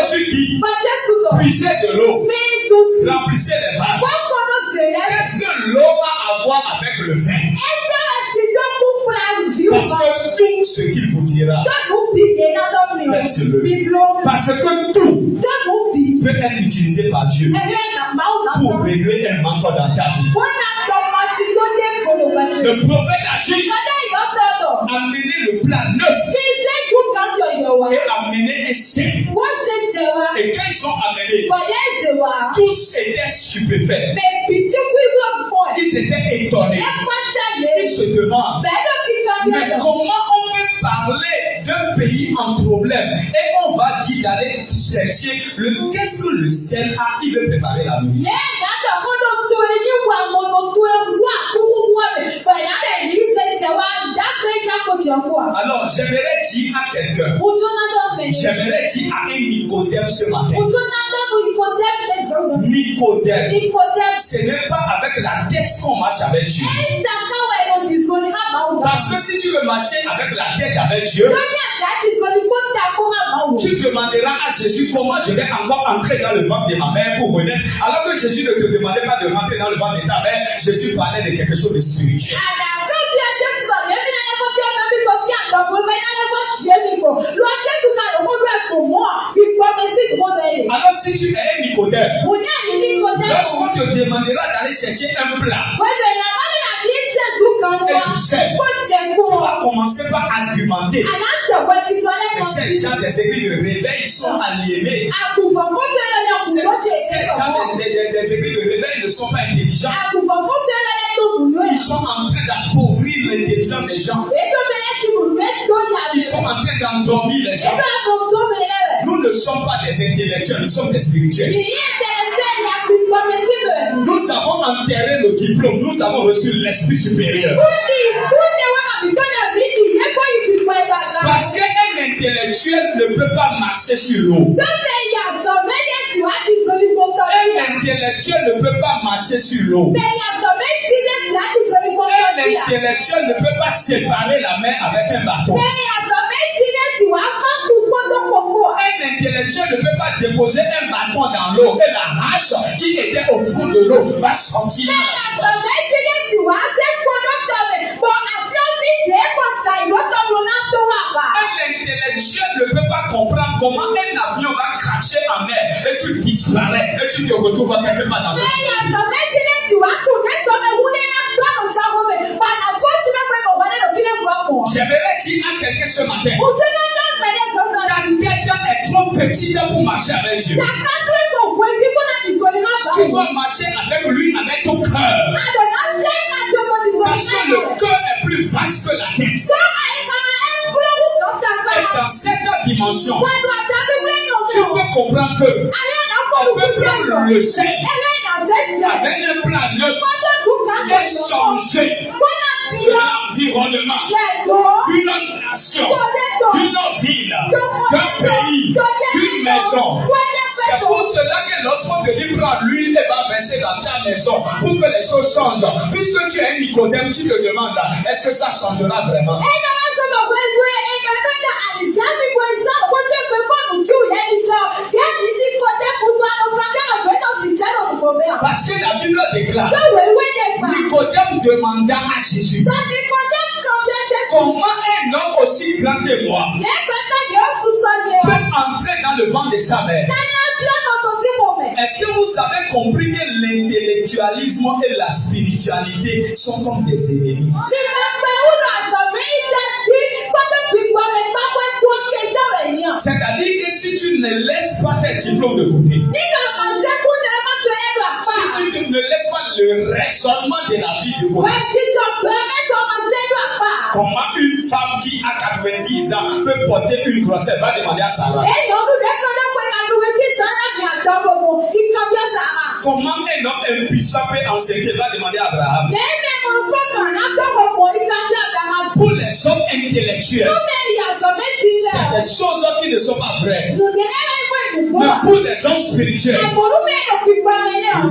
Jésus dit, puisez de l'eau, remplissez les vases. Qu'est-ce que l'eau a à voir avec le vin? Parce que tout ce qu'il vous dira, faites-le. Parce que tout peut être utilisé par Dieu pour régler un manteau dans ta vie. Le prophète a dit, amenez le plat neuf et amenez un sel. Et quand ils sont amenés, tous étaient stupéfaits. Ils étaient étonnés. Ils se demandent, mais comment on peut parler d'un pays en problème et on va dire d'aller chercher qu'est-ce que le sel a? Il veut préparer la nourriture. Alors j'aimerais dire à quelqu'un, j'aimerais dire à un Nicodème ce matin, Nicodème, ce n'est pas avec la tête qu'on marche avec Dieu. Parce que si tu veux marcher avec la tête avec Dieu, tu demanderas à Jésus comment je vais encore entrer dans le ventre de ma mère pour renaître. Alors que Jésus ne te demandait pas de rentrer dans le ventre de ta mère, Jésus parlait de quelque chose de spirituel. Alors si tu es un Nicodème, lorsqu'on te demandera d'aller chercher un plat et tu sais, tu vas commencer par argumenter. Mais ces gens des églises de réveil, ils sont aliénés. Ces gens des églises de réveil ne sont pas intelligents. Ils sont en train d'appauvrir l'intelligence des gens. Ils sont en train d'endormir les gens. Nous ne sommes pas des intellectuels, nous sommes des spirituels. Nous avons enterré nos diplômes, nous avons reçu l'esprit supérieur. Parce qu'un intellectuel ne peut pas marcher sur l'eau. Un intellectuel ne peut pas marcher sur l'eau. Un intellectuel ne peut pas séparer la mer avec un bateau. Un l'intellectuel ne peut pas déposer un bâton dans l'eau et la hache qui était au fond de l'eau va sortir. Un intellectuel ne peut pas comprendre comment un avion va cracher en mer et tu disparais et tu te retrouves quelque part dans le J'aimerais dire à quelqu'un ce matin, ta tête est trop petite pour marcher avec Dieu. Tu dois marcher avec lui, avec ton cœur. Parce que le cœur est plus vaste que la tête. Et dans cette dimension, tu peux comprendre que on peut prendre le sel avec un plat neuf et changer l'environnement d'une nation, d'une ville, d'un pays, d'une maison. C'est pour cela que lorsqu'on te dit prends l'huile et va verser dans ta maison pour que les choses changent. Puisque tu es un Nicodème, tu te demandes est-ce que ça changera vraiment? Parce que la Bible déclare Nicodème demanda à Jésus comment un homme aussi grand que moi peut entrer dans le ventre de sa mère. Est-ce que vous avez compris que l'intellectualisme et la spiritualité sont comme des ennemis? C'est-à-dire que si tu ne laisses pas tes diplômes de côté, si tu ne laisses pas le raisonnement de la vie de côté, comment une femme qui a 90 ans peut porter une grossesse? Va demander à Sarah. Comment un homme impuissant peut enseigner? Va demander à Abraham. Pour les hommes intellectuels, c'est des choses qui ne sont pas vraies. Mais pour les hommes spirituels,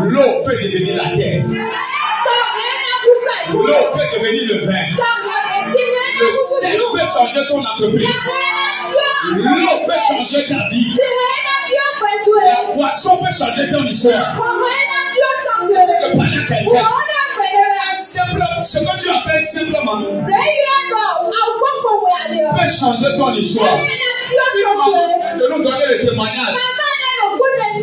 l'eau peut devenir la terre. L'eau peut devenir le vin. Le sel peut changer ton entreprise. L'eau peut changer ta vie. La poisson peut changer ton histoire. C'est que parler à quelqu'un. Ce que tu appelles simplement peut changer ton histoire. De nous donner le témoignage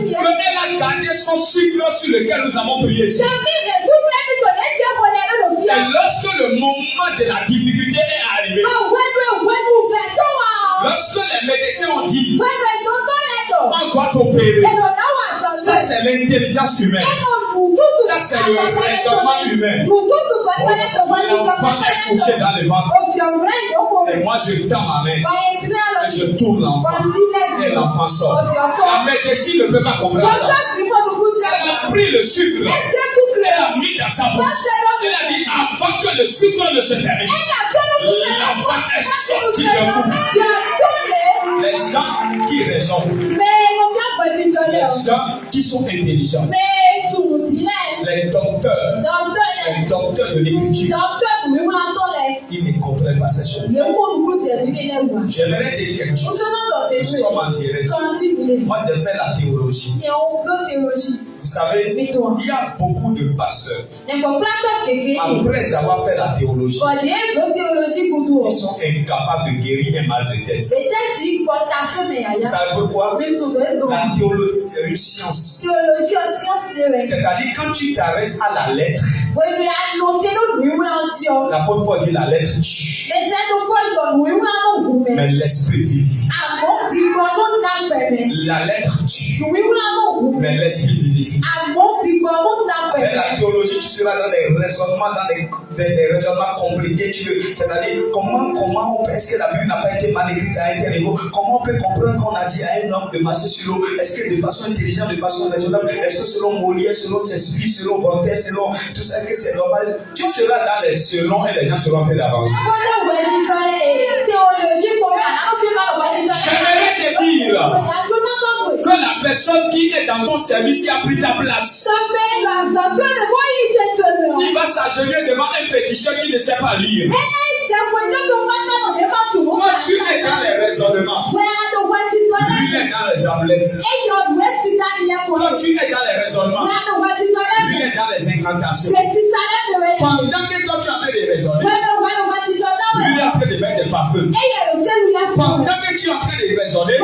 qu'elle a gardé son sucre sur lequel nous avons prié. Et lorsque le moment de la difficulté est arrivé, lorsque les médecins ont dit on doit t'opérer, ça c'est l'intelligence humaine. Ça c'est le raisonnement humain. L'enfant est couché dans le ventre. Et moi je tends ma main et je tourne l'enfant. Et l'enfant sort. La médecine ne peut pas comprendre ça. Elle a pris le sucre. Elle a mis dans sa bouche. Elle a dit avant que le sucre ne se termine, l'enfant est sorti de vous. Les gens qui raisonnent, les gens qui sont intelligents, les docteurs de l'écriture, ils ne comprennent pas ces choses. J'aimerais dire quelque chose. Nous sommes en direct. Moi, j'ai fait la théologie. Vous savez, il y a beaucoup de pasteurs. Après avoir fait la théologie, ils sont incapables de guérir un mal de tête. Vous savez pourquoi? La théologie, c'est une science. C'est-à-dire, quand tu t'arrêtes à la lettre, l'apôtre Paul dit la lettre tue, mais l'esprit vivifie. La lettre tue, mais l'esprit vivifie. Avec la théologie, tu seras dans des raisonnements, des raisonnements compliqués. C'est-à-dire, comment est-ce que la Bible n'a pas été mal écrite à un tel niveau? Comment on peut comprendre qu'on a dit à un homme de marcher sur l'eau? Est-ce que de façon intelligente, de façon raisonnable? Est-ce que selon Molière, selon Shakespeare, selon Voltaire, selon tout ça, est-ce que c'est normal? Tu seras dans les selons et les gens seront faits d'avance. J'aimerais te dire que la personne qui est dans ton service, qui a pris ta place, il va s'agenouiller devant un féticheur qui ne sait pas lire. Toi, tu es dans les raisonnements. Lui est dans les amulettes. Toi, tu es dans les raisonnements. Lui est dans les incantations. Pendant que toi, tu es en train de raisonner, lui est en train de mettre des parfums. Pendant que tu es en train de raisonner,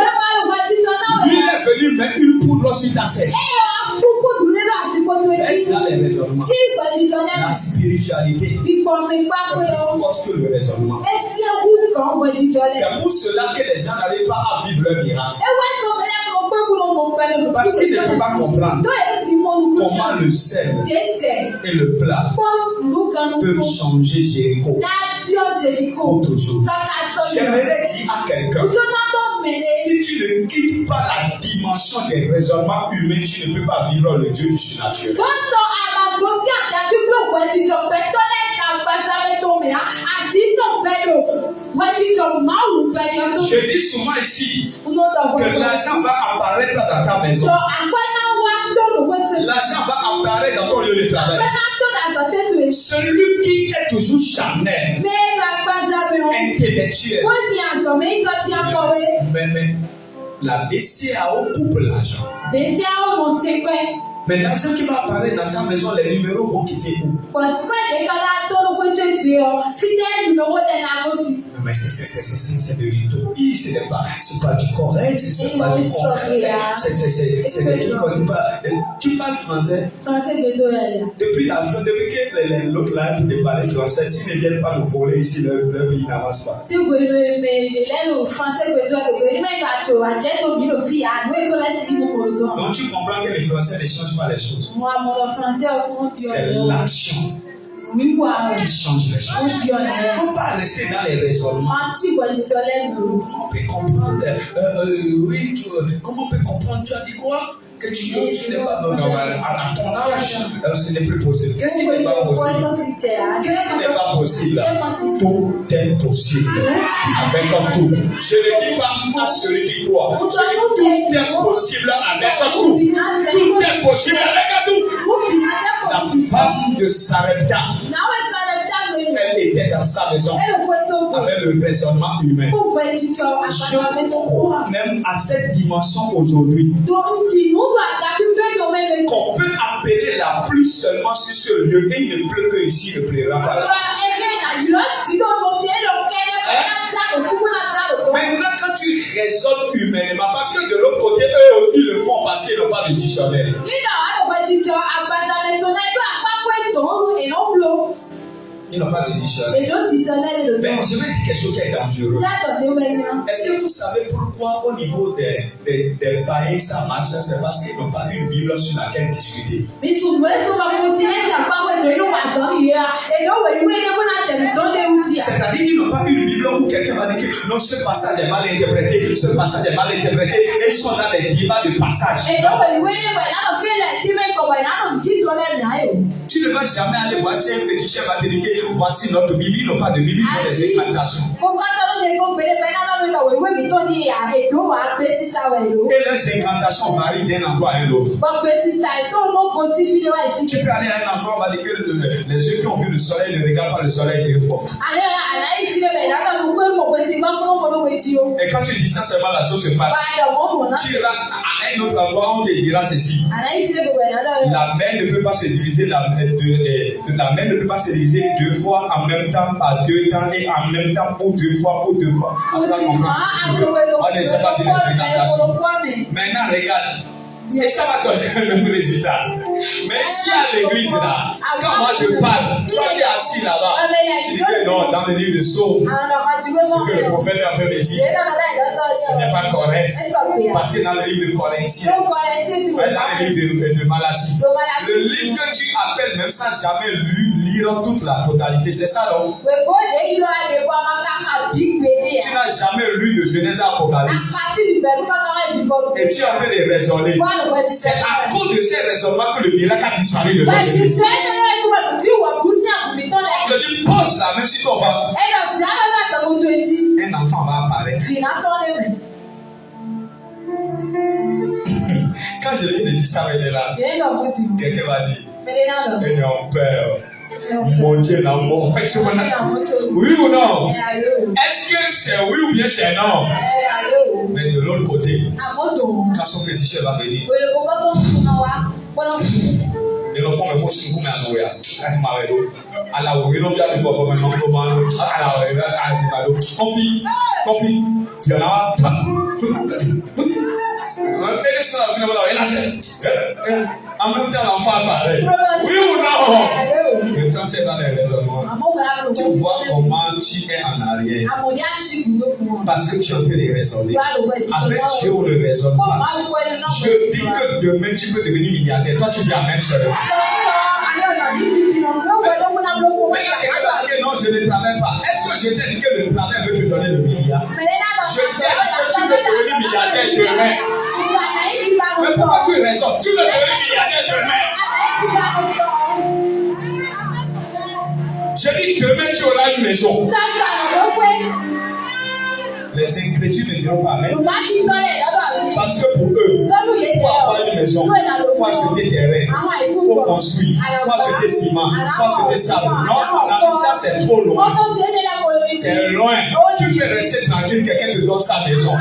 lui est venu mettre une poudre sur ta tête. Est-ce dans les raisonnements? La spiritualité est plus forte que le raisonnement. C'est pour cela que les gens n'arrivent pas à vivre leur miracle. Parce qu'ils ne peuvent pas comprendre comment le sel et le plat peuvent changer Jéricho pour toujours. J'aimerais dire à quelqu'un, si tu ne quittes pas la dimension des raisonnements humains, tu ne peux pas vivre le Dieu du surnaturel. Je dis souvent ici que l'argent va apparaître dans ta maison. L'argent va apparaître dans ton lieu de travail. Celui qui est toujours charnel, intellectuel, mais la BCAO coupe l'argent. Mais l'argent qui va apparaître dans ta maison, les numéros vont quitter où? Mais c'est de l'utopie, c'est pas du correct, c'est pas du concret. C'est des trucs qu'on ne pas. Tu parles français? Depuis que l'autre là de parler français, s'ils ne viennent pas nous voler ici, leur pays n'avance pas. Donc tu comprends que les Français ne changent pas les choses. C'est l'action qui change les choses. Il ne faut pas rester dans les raisonnements. Comment on peut comprendre? Comment on peut comprendre? Tu as dit quoi? Que tu n'es pas normal. À ton âge, ce n'est plus possible. Qu'est-ce qui n'est pas possible? Qu'est-ce qui n'est pas possible? Tout est possible. Avec tout. Je ne dis pas à celui qui croit. Je dis tout est possible avec tout. Tout est possible avec tout. La femme de Sarepta, elle était dans sa maison avec le raisonnement humain. Je crois même à cette dimension aujourd'hui qu'on peut appeler la pluie seulement sur ce lieu et il ne pleut que ici, il ne pleura pas là. Maintenant, quand tu raisonnes humainement, parce que de l'autre côté, eux, ils le font parce qu'ils n'ont pas de dictionnaire. Ils n'ont pas de dictionnaire. Mais je vais dire quelque chose qui est dangereux. Est-ce que vous savez pourquoi au niveau des païens ça marche? C'est parce qu'ils n'ont pas une Bible sur laquelle discuter. C'est-à-dire qu'ils n'ont pas une Bible où quelqu'un va dire que non, ce passage est mal interprété, ce passage est mal interprété, et ils sont dans des débats de passage. Tu ne vas jamais aller voir chez un féticheur va te dire que voici notre Bible, ils n'ont pas de Bible, ils ont des incantations. Et leurs incantations varient d'un endroit à un autre. Tu peux aller à un endroit, on va dire que les yeux qui ont vu le soleil ne regardent pas le soleil deux fois. Et quand tu dis ça, seulement la chose se passe. Tu iras à un autre endroit, on te dira ceci. La mer ne peut pas se diviser, la mer ne peut pas se diviser deux fois en même temps par deux temps et en même temps pour deux fois. On ne sait pas de les incantations. Maintenant, regarde. Et ça va donner le même résultat. Mais ici à l'église là, quand moi je parle, toi tu es assis là-bas, tu dis que non, dans le livre de Psaume, ce que le prophète est en train de dire, ce n'est pas correct. Parce que dans le livre de Corinthiens, dans le livre de Malachie, le livre que tu appelles même sans jamais lire toute la totalité, c'est ça non? Tu n'as jamais lu de Genèse à Apocalypse. Et tu es en train de raisonner. C'est à cause de ces raisonnements que le miracle a disparu de notre église. On te dit, pose la main sur ton ventre. Un enfant va apparaître. Quand je viens de dire ça, elle est là. Quelqu'un va dire, ils ont peur. Mon Dieu, là, mon frère, c'est mon ami. Oui ou non? Est-ce que c'est oui ou bien c'est non? Mais de l'autre côté, quand son féticheur va venir, et le point est possible comme un sourire. Alors, oui, non, bien, il faut vraiment confie, tu en as. En même temps, l'enfant pareil. Oui ou non? Et toi, tu es dans les raisonnements. Tu vois comment tu es en arrière. Parce que tu es en train de raisonner. Avec Dieu, on ne raisonne pas. Je dis que demain, tu peux devenir milliardaire. Toi, tu dis Amen seulement. Non, je ne travaille pas. Est-ce que je t'ai dit que le travail veut te donner le milliard? Je t'ai dit que tu veux devenir milliardaire demain. Mais pourquoi tu raisonnes? Tu veux devenir milliardaire demain. Je dis demain tu auras une maison. Les incrédules ne diront pas Amen. Parce que pour eux, pour avoir une maison, il faut acheter terrain, il faut construire, il faut acheter ciment, il faut acheter sable. Non, ça c'est trop loin. C'est loin. Tu peux rester tranquille, quelqu'un te donne sa maison.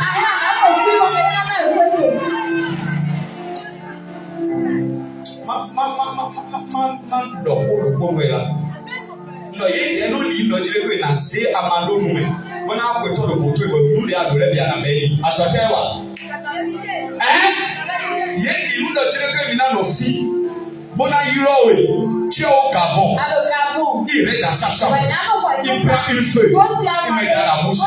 Non, il y a des livres qui disent que la C a mal au nous. On a fait tout le contrôle, nous les adolescents bien à Mali. À chaque fois, hein? Il y a des livres qui disent que nous nos filles, bon à Iroé, tu es au Gabon. Il est dans sa chambre. Il prend une feuille, il met dans la bouche.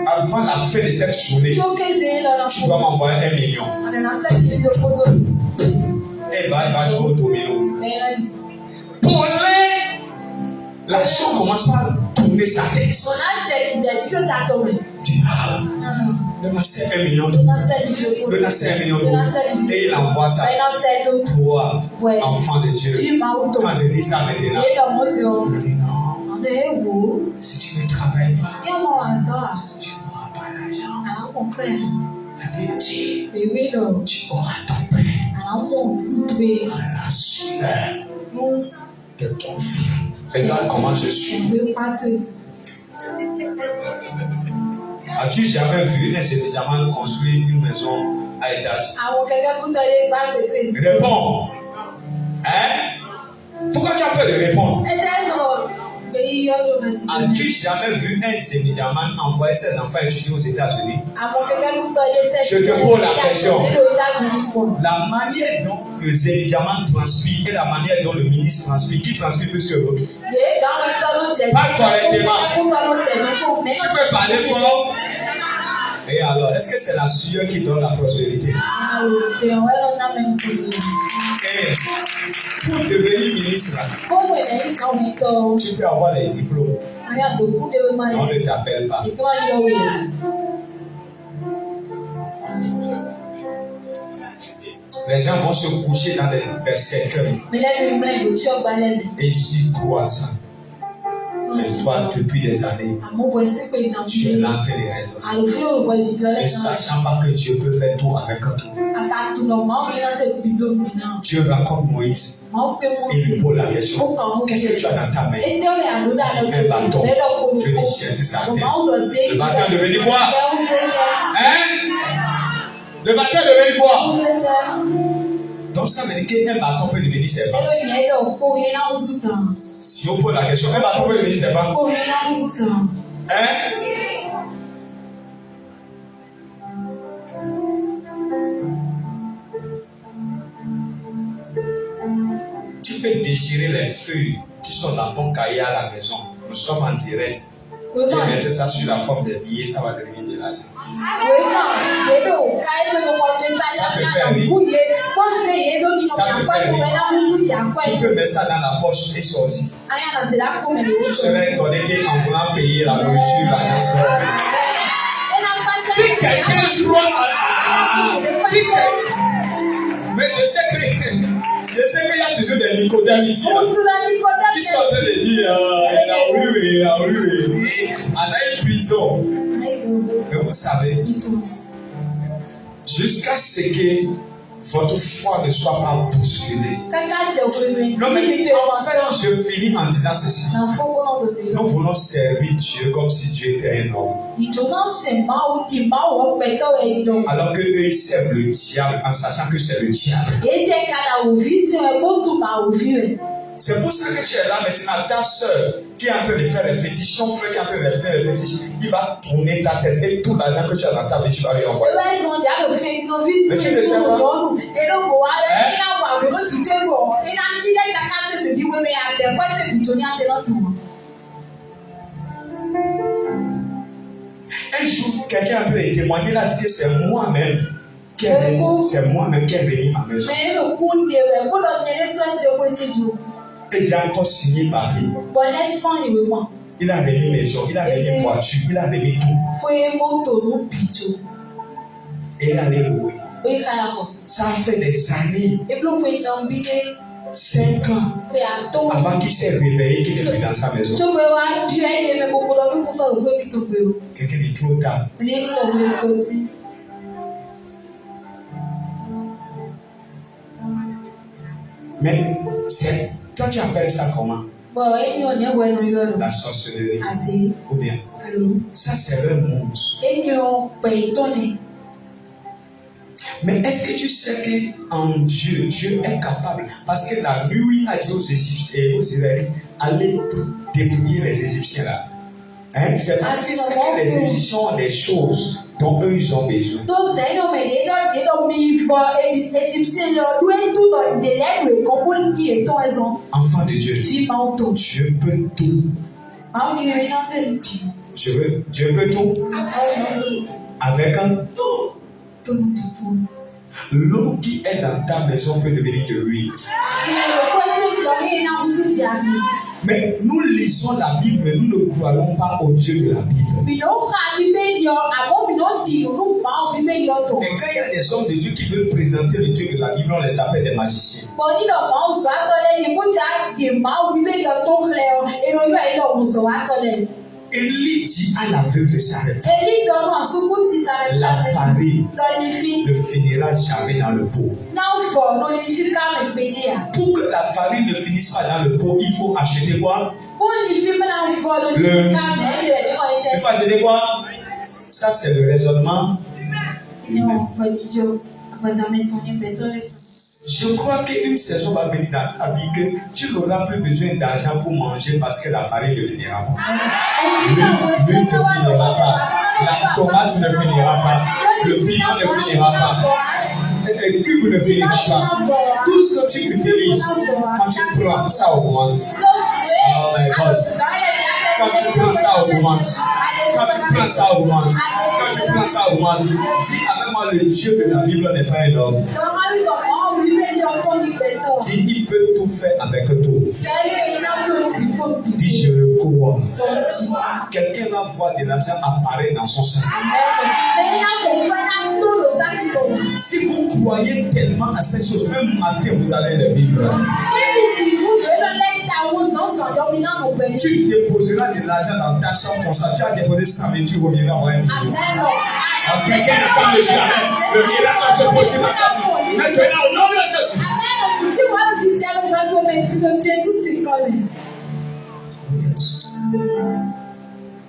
Avant la fin de cette journée, tu dois m'envoyer 1 million. Elle va jouer au domino. La chose commence par tourner sa tête. Donne-moi 1 million. Donne-moi 1 million. Et il envoie ça. Toi, enfant de Dieu. Quand je dis ça maintenant, je dis non. Si tu ne travailles pas, tu n'auras pas l'argent. La vérité, tu auras ton pain à la sueur de ton fils. Regarde comment je suis. As-tu jamais vu un suffisamment construire une maison à étage? Réponds. Hein? Pourquoi tu as peur de répondre? As-tu jamais vu un Zénijaman envoyer ses enfants étudier aux États-Unis? Je te pose la question. La manière dont le Zénijaman transpire et la manière dont le ministre transpire, qui transpire plus que l'autre? Pas correctement. Tu peux parler fort. Et alors, est-ce que c'est la sueur qui donne la prospérité? Pour devenir ministre, tu peux avoir les diplômes. Mais on ne t'appelle pas. Les gens vont se coucher dans des cercueils. Et j'y crois ça. Mais toi, depuis des années, tu es là en train de raisonner. Et sachant pas que Dieu peut faire tout avec tout. Dieu rencontre Moïse. Il lui pose la question. Qu'est-ce que tu as dans ta main? Un bâton. Dieu dit, jette ça à terre. Le bâton est devenu quoi? Hein? Le bâton est devenu quoi? Donc ça veut dire qu'un bâton peut devenir serpent. Si on pose la question, un bâton peut devenir serpent. Hein? Tu peux déchirer les feuilles qui sont dans ton cahier à la maison. Nous sommes en direct. Et mettre ça sur la forme des billets, ça va devenir de l'argent. Ça peut faire rire. Tu peux mettre ça dans la poche et sortir. Tu serais étonné qu'en voulant payer la nourriture, l'argent sort. Si quelqu'un croit à mais je sais qu'il y a toujours des Nicodèmes ici. Qui sont en train de dire, oui, on a une prison. Mais vous savez, Jusqu'à ce que votre foi ne soit pas bousculée. Non, mais en fait, je finis en disant ceci. Nous voulons servir Dieu comme si Dieu était un homme. Alors que eux, ils servent le diable en sachant que c'est le diable. C'est pour ça que tu es là maintenant, ta soeur qui est en train de faire les fétiches, ton frère qui est en train de faire les fétiches, il va tourner ta tête et tout l'argent que tu as dans ta vie, tu vas lui envoyer. Mais tu ne sais pas. Un jour, quelqu'un est en train de témoigner, il a dit que c'est moi-même qui ai remis ma maison. Et j'ai encore signé papier. Il a remis maison, il a remis voiture, il a remis tout. Et il a loué. Ça a fait des années. 5 ans avant qu'il s'est réveillé qu'il est venu dans sa maison. Quelqu'un dit trop tard. Mais c'est, toi tu appelles ça comment? La sorcellerie. Ou bien? Ça c'est un monde. Mais est-ce que tu sais qu'en Dieu, Dieu est capable? Parce que la nuit, il a dit aux Égyptiens et aux Israélites, allez dépouiller les Égyptiens là. Hein? C'est parce que c'est que les Égyptiens ont des choses dont eux ils ont besoin. Enfant de Dieu, Dieu peut tout. Dieu peut tout. Avec un l'eau qui est dans ta maison peut devenir de l'huile. Mais nous lisons la Bible, mais nous ne croyons pas au Dieu de la Bible. Et quand il y a des hommes de Dieu qui veulent présenter le Dieu de la Bible, on les appelle des magiciens. Élie dit à l'aveugle s'arrête. La farine ne finira jamais dans le pot. Pour que la farine ne finisse pas dans le pot, il faut acheter quoi? Il faut acheter quoi? Ça c'est le raisonnement. Je crois qu'une saison va venir dans ta vie que tu n'auras plus besoin d'argent pour manger parce que la farine ne finira pas. L'huile ne finira pas. La tomate ne finira pas. Le piment ne finira pas. Le cube ne finira pas. Tout ce que tu utilises, quand tu prends, ça augmente. Oh my God. Quand tu prends, ça augmente. Quand tu prends, ça augmente. Quand tu prends, ça augmente. Dis avec moi, le Dieu de la Bible n'est pas un homme. Dis, il peut tout faire avec tout. Dis, je le crois. Quelqu'un va voir de l'argent apparaître dans son sac. Si vous croyez tellement à ces choses, même matin, vous allez les vivre. Tu déposeras de l'argent dans ta chambre comme ça. Tu as déposé 100 000, tu reviendras en 1 million. Quelqu'un n'attend le jamais. Le miracle va se produire maintenant. Maintenant, au nom de Jésus.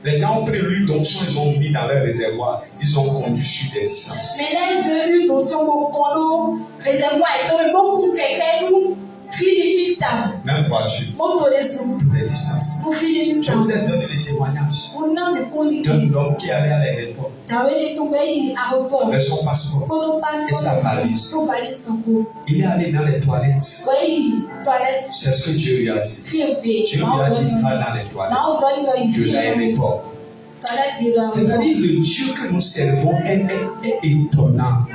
Les gens ont pris l'huile d'onction, ils ont mis dans leur réservoir, ils ont conduit sur des distances. Même voiture, des distances. Je vous ai donné les témoignages d'un homme qui allait à l'aéroport avec son passeport et sa valise. Il est allé dans les toilettes. C'est ce que Dieu lui a dit. Dieu lui a dit, va dans les toilettes de l'aéroport. C'est-à-dire le Dieu que nous servons est étonnant.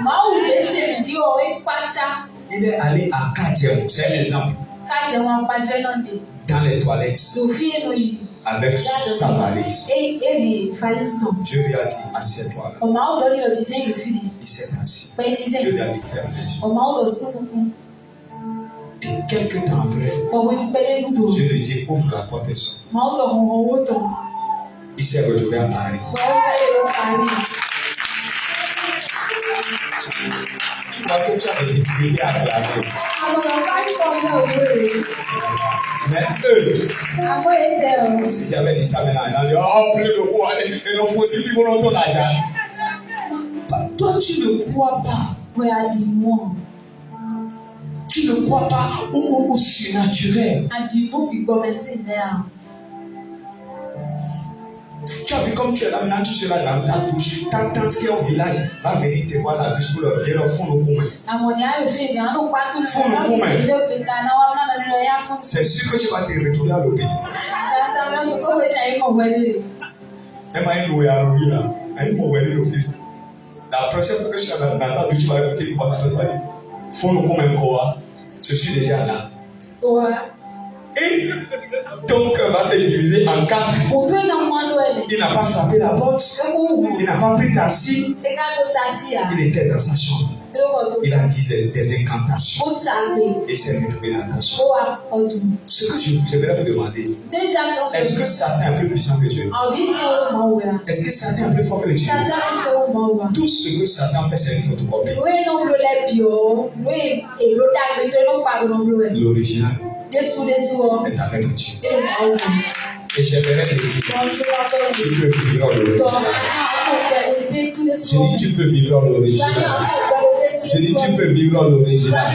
Il est allé à Kadjem, c'est un exemple, dans les toilettes avec sa valise. Dieu lui a dit, assieds-toi là. Il s'est assis. Dieu lui a dit, ferme les yeux. Et quelques temps après, Dieu lui dit, ouvre la porte et sors. Il s'est retrouvé à Paris. vois que tu as des difficultés à clamer. Mais eux, si j'avais dit ça maintenant, ils allaient dire, oh, plus de quoi, et non, faut aussi faire mon ton argent. Toi, tu ne crois pas. Tu ne crois pas au surnaturel. Tu as vu comme tu es là maintenant, tu seras dans ta bouche. Ta tante qui est au village va venir te voir la bouche pour leur dire, fond le commun. C'est sûr que tu vas te retrouver à l'hôpital. Même à une louée là, à une mauvaise l'hôpital. La prochaine fois que je suis dans ta bouche, tu vas écouter une fois, tu vas dire, fond le commun quoi. Je suis déjà là. Et ton cœur va se diviser en 4. Il n'a pas frappé la porte. Il n'a pas pris ta scie. Il était dans sa chambre. Il a dit des incantations. Et s'est retrouvé dans ta chambre. Ce que j'aimerais vous demander, est-ce que Satan est un peu puissant que Dieu? Est-ce que Satan est un peu fort que Dieu? Tout ce que Satan fait, c'est une photocopie. L'original est avec Dieu. Et j'aimerais te dire, tu peux vivre l'original. Je dis, tu peux vivre l'original. Je dis, tu peux vivre l'original.